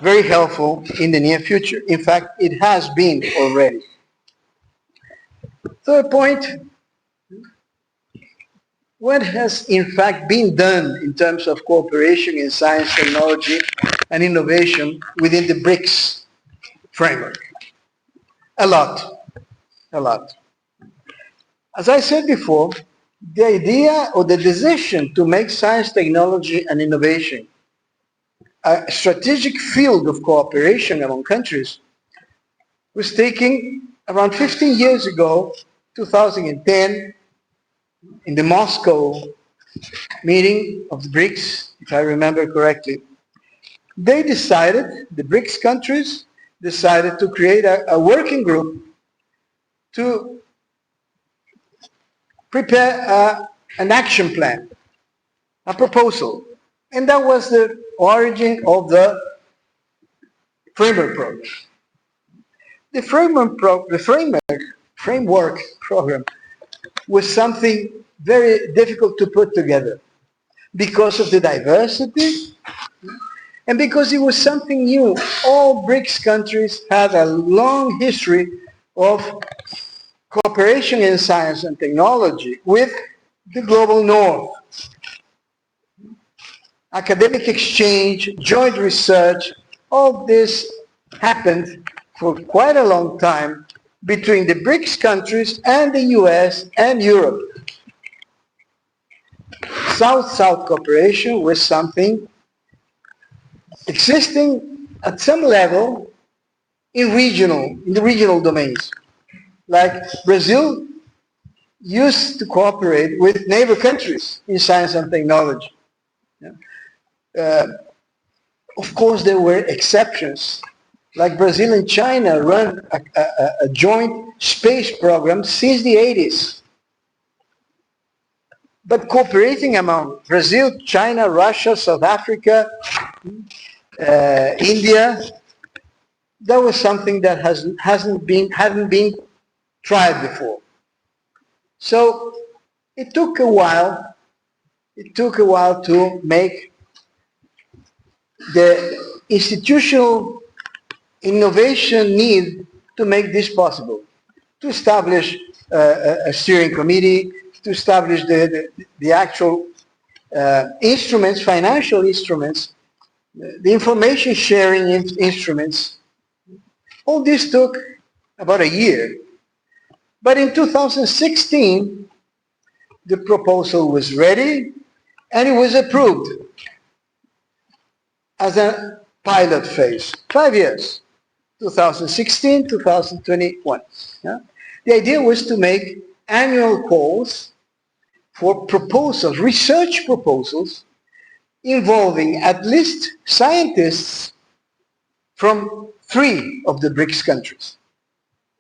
E: very helpful in the near future. In fact, it has been already. Third point, what has in fact been done in terms of cooperation in science, technology, and innovation within the BRICS framework? A lot. As I said before, the idea or the decision to make science, technology, and innovation a strategic field of cooperation among countries was taken around 15 years ago, 2010, in the Moscow meeting of the BRICS, if I remember correctly. The BRICS countries decided to create a working group to prepare an action plan, a proposal. And that was the origin of the framework program. The framework program was something very difficult to put together because of the diversity and because it was something new. All BRICS countries had a long history of cooperation in science and technology with the global north. Academic exchange, joint research, all this happened for quite a long time between the BRICS countries and the US and Europe. South-South cooperation was something existing at some level in the regional domains. Like Brazil used to cooperate with neighbor countries in science and technology. Of course, there were exceptions. Like Brazil and China run a joint space program since the 80s. But cooperating among Brazil, China, Russia, South Africa, India, that was something that hadn't been tried before. So it took a while. It took a while to make the institutional innovation need to make this possible, to establish a steering committee, to establish the actual instruments, financial instruments, the information sharing instruments. All this took about a year. But in 2016, the proposal was ready and it was approved as a pilot phase, 5 years, 2016, 2021. Yeah? The idea was to make annual calls for proposals, research proposals, involving at least scientists from 3 of the BRICS countries.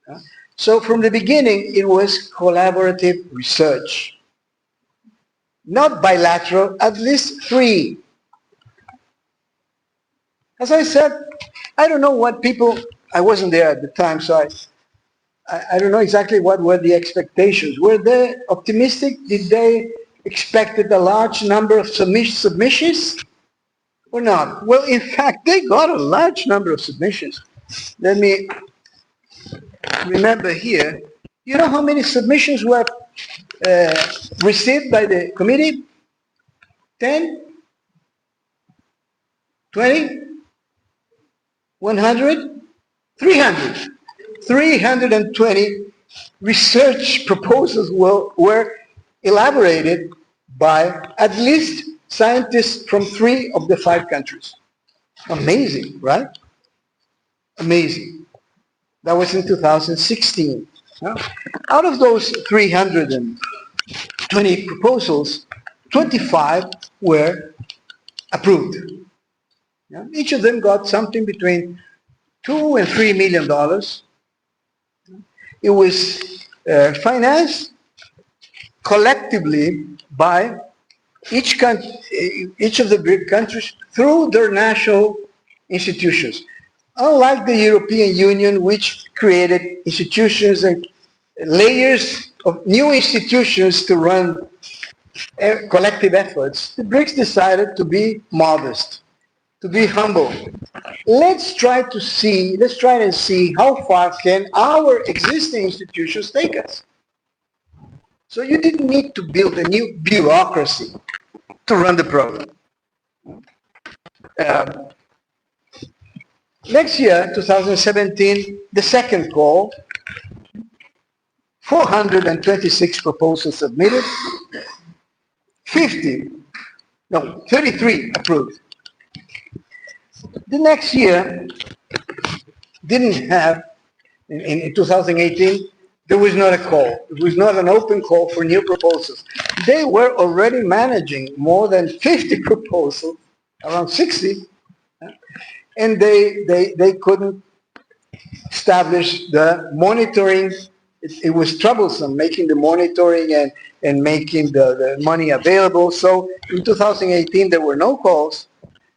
E: Yeah? So from the beginning, it was collaborative research. Not bilateral, at least 3. As I said, I don't know what people, I wasn't there at the time, so I don't know exactly what were the expectations. Were they optimistic? Did they expect a large number of submissions or not? Well, in fact, they got a large number of submissions. Let me remember here. You know how many submissions were received by the committee? 10? 20? 100? 300. 320 research proposals were elaborated by at least scientists from 3 of the 5 countries. Amazing, right? Amazing. That was in 2016. Out of those 320 proposals, 25 were approved. Each of them got something between $2 and $3 million. It was financed collectively by each of the BRIC countries through their national institutions. Unlike the European Union, which created institutions and layers of new institutions to run collective efforts, the BRICS decided to be modest, to be humble. Let's try and see how far can our existing institutions take us. So you didn't need to build a new bureaucracy to run the program. Next year, 2017, the second call, 426 proposals submitted, 33 approved. The next year didn't have, in 2018, there was not a call. It was not an open call for new proposals. They were already managing more than 50 proposals, around 60, and they couldn't establish the monitoring. It was troublesome making the monitoring and making the money available. So in 2018, there were no calls.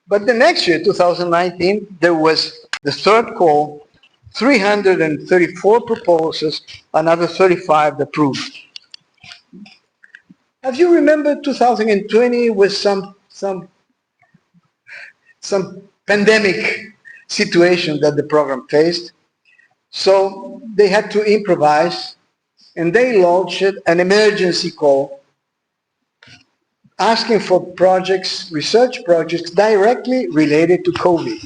E: But the next year, 2019, there was the third call, 334 proposals, another 35 approved. Have you remembered 2020 with some pandemic situation that the program faced? So they had to improvise, and they launched an emergency call asking for projects, research projects directly related to COVID.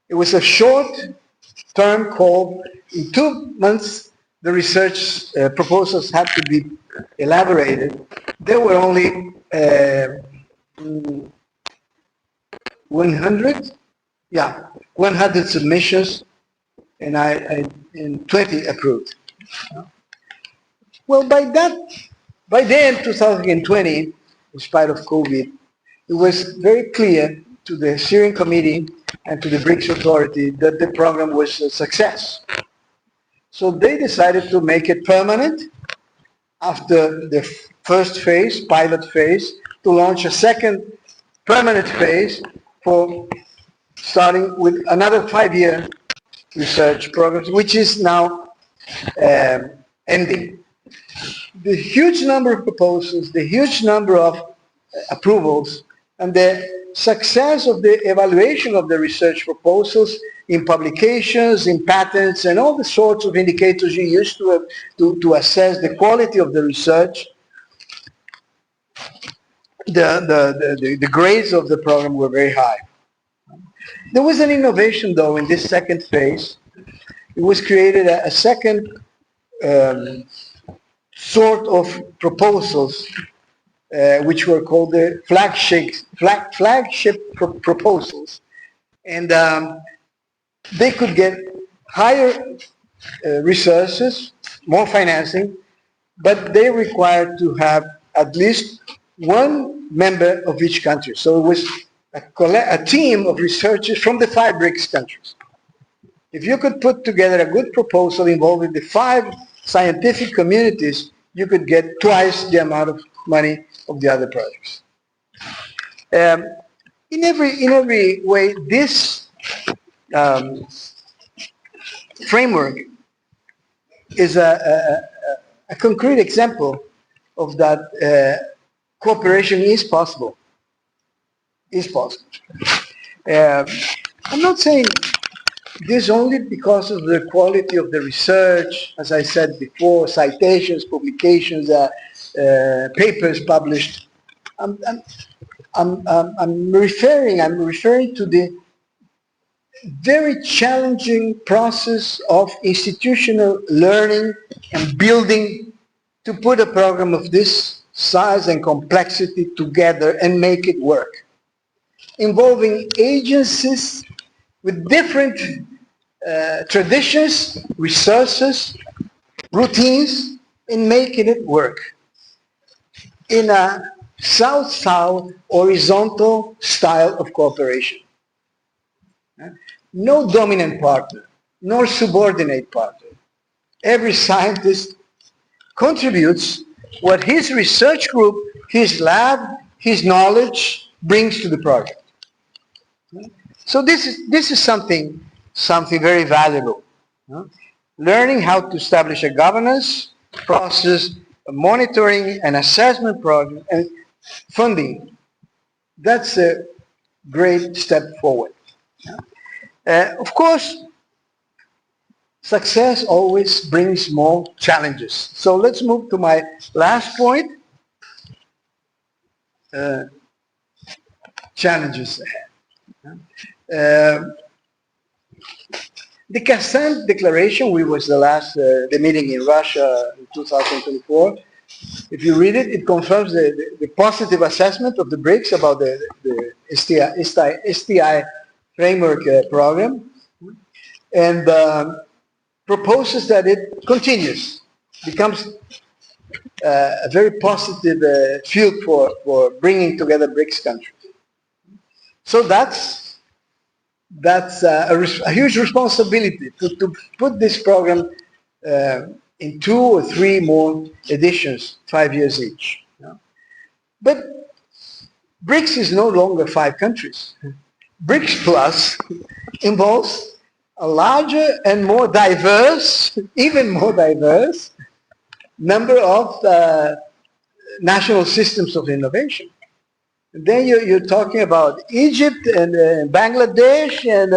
E: It was a short-term call. In 2 months, the research proposals had to be elaborated. There were only 100 submissions, and 20 approved. Well, by then, 2020, in spite of COVID, it was very clear to the steering committee and to the BRICS authority that the program was a success. So they decided to make it permanent after the first phase, pilot phase, to launch a second permanent phase for starting with another 5-year research program, which is now ending. The huge number of proposals, the huge number of approvals, and the success of the evaluation of the research proposals in publications, in patents, and all the sorts of indicators you use to assess the quality of the research, the grades of the program were very high. There was an innovation, though, in this second phase. It was created a second sort of proposals, which were called the flagship proposals. And they could get higher resources, more financing, but they required to have at least one member of each country. So it was a team of researchers from the 5 BRICS countries. If you could put together a good proposal involving the 5 scientific communities, you could get twice the amount of money of the other projects. In every way, this framework is a concrete example of that cooperation is possible. I'm not saying this only because of the quality of the research, as I said before, citations, publications, papers published. I'm referring to the very challenging process of institutional learning and building to put a program of this size and complexity together and make it work, involving agencies with different traditions, resources, routines, in making it work in a south-south horizontal style of cooperation. No dominant partner, nor subordinate partner. Every scientist contributes what his research group, his lab, his knowledge brings to the project. So this is something very valuable. Learning how to establish a governance process, a monitoring and assessment project, and funding. That's a great step forward. Of course, success always brings more challenges. So let's move to my last point. Challenges ahead. The Kazan Declaration, which was the meeting in Russia in 2024, if you read it, it confirms the positive assessment of the BRICS about the STI Framework program, and proposes that it continues, becomes a very positive field for bringing together BRICS countries. So that's a huge responsibility to put this program in 2 or 3 more editions, 5 years each. But BRICS is no longer 5 countries. BRICS Plus involves a larger and more diverse, even more diverse, number of national systems of innovation. And then you're talking about Egypt and Bangladesh, and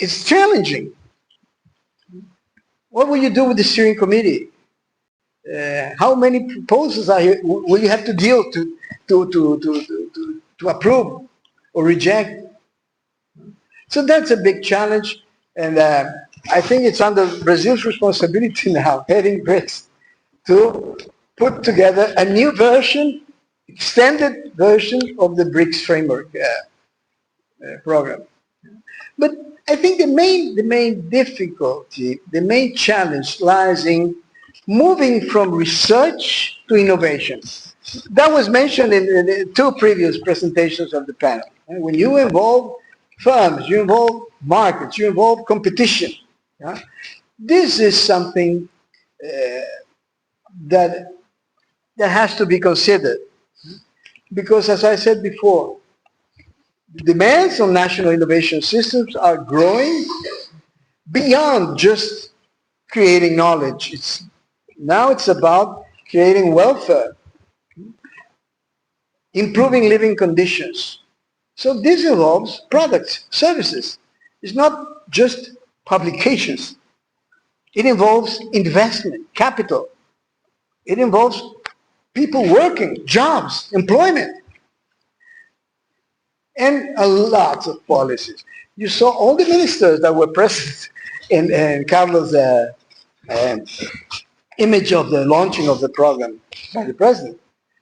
E: it's challenging. What will you do with the steering committee? How many proposals will you have to deal to approve or reject? So that's a big challenge, and I think it's under Brazil's responsibility now, heading BRICS, to put together a new version, extended version of the BRICS framework program. But I think the main difficulty, the main challenge lies in moving from research to innovation. That was mentioned in the two previous presentations of the panel. And when you involve firms, you involve markets, you involve competition. Yeah? This is something that has to be considered. Because as I said before, the demands on national innovation systems are growing beyond just creating knowledge. Now it's about creating welfare, improving living conditions. So this involves products, services. It's not just publications. It involves investment, capital. It involves people working, jobs, employment, and a lot of policies. You saw all the ministers that were present in Carlos' image of the launching of the program by the president.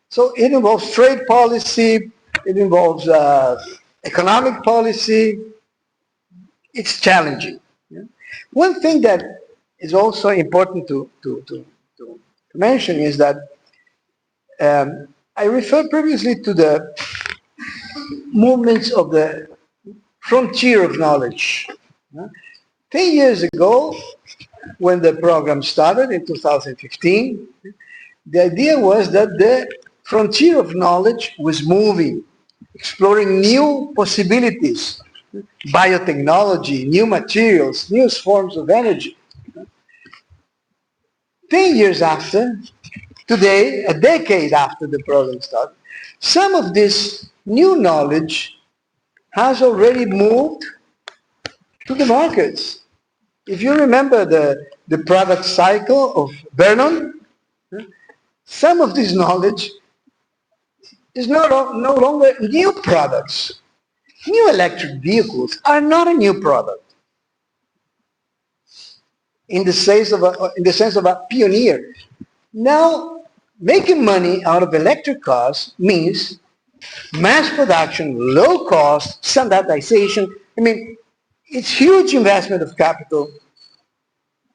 E: So it involves trade policy, it involves economic policy. It's challenging. Yeah? One thing that is also important to mention is that I referred previously to the movements of the frontier of knowledge. 10 years ago, when the program started in 2015, the idea was that the frontier of knowledge was moving, exploring new possibilities, biotechnology, new materials, new forms of energy. 10 years after, today, a decade after the program started, some of this new knowledge has already moved to the markets. If you remember the product cycle of Vernon, some of this knowledge is no longer new products. New electric vehicles are not a new product in the sense of a pioneer. Now, making money out of electric cars means mass production, low cost, standardization. I mean, it's huge investment of capital.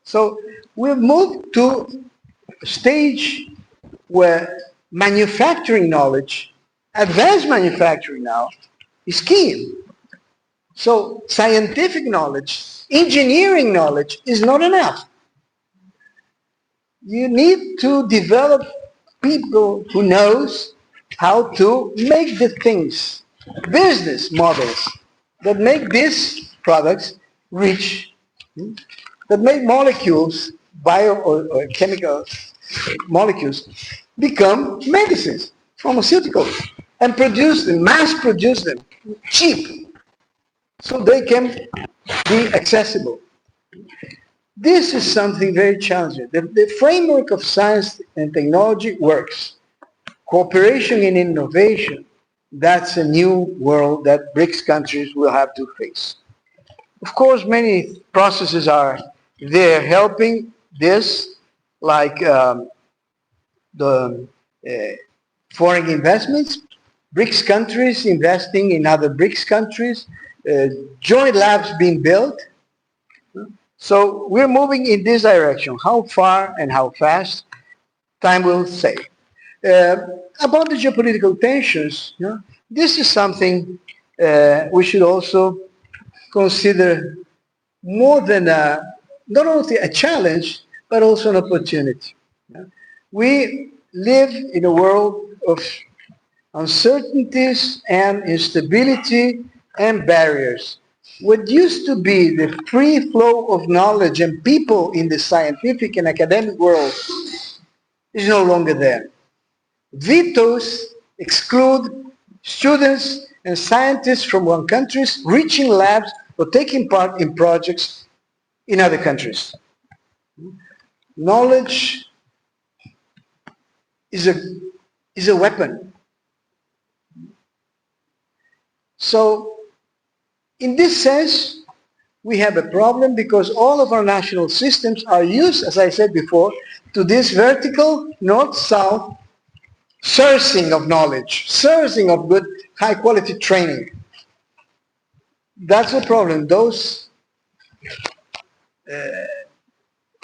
E: So we've moved to a stage where manufacturing knowledge, advanced manufacturing now, is key. So scientific knowledge, engineering knowledge is not enough. You need to develop people who knows how to make the things, business models that make these products rich, that make molecules, bio or chemical molecules, become medicines, pharmaceuticals, and produce them, mass produce them, cheap, so they can be accessible. This is something very challenging. The framework of science and technology works. Cooperation in innovation, that's a new world that BRICS countries will have to face. Of course, many processes are there helping this, like the foreign investments, BRICS countries investing in other BRICS countries, joint labs being built. So we're moving in this direction. How far and how fast, time will say. About the geopolitical tensions, this is something we should also consider more than not only a challenge, but also an opportunity. We live in a world of uncertainties and instability and barriers. What used to be the free flow of knowledge and people in the scientific and academic world is no longer there. Vetoes exclude students and scientists from one country reaching labs or taking part in projects in other countries. Knowledge is a weapon. So, in this sense, we have a problem because all of our national systems are used, as I said before, to this vertical north-south sourcing of knowledge, sourcing of good, high-quality training. That's the problem. Those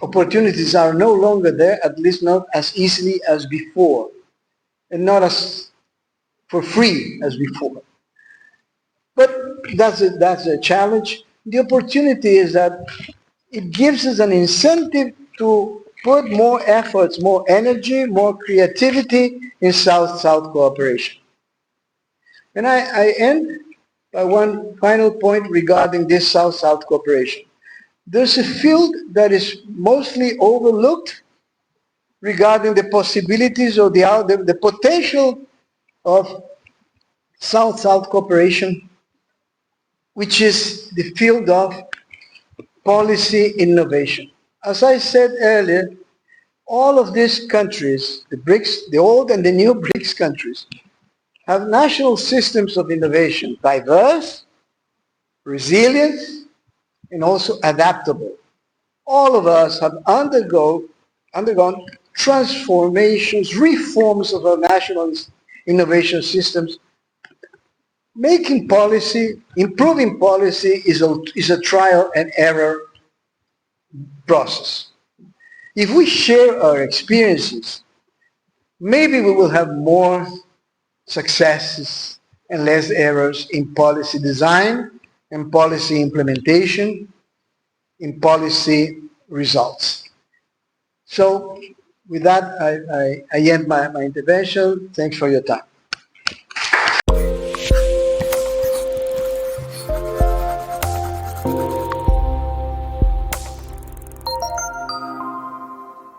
E: opportunities are no longer there, at least not as easily as before, and not as for free as before. But that's a challenge. The opportunity is that it gives us an incentive to put more efforts, more energy, more creativity in South-South cooperation. And I end by one final point regarding this South-South cooperation. There's a field that is mostly overlooked regarding the possibilities or the potential of South-South cooperation, which is the field of policy innovation. As I said earlier, all of these countries, the BRICS, the old and the new BRICS countries, have national systems of innovation, diverse, resilient, and also adaptable. All of us have undergone transformations, reforms of our national innovation systems. Making policy, improving policy is a trial and error process. If we share our experiences, maybe we will have more successes and less errors in policy design, in policy implementation, in policy results. So with that, I end my intervention. Thanks for your time.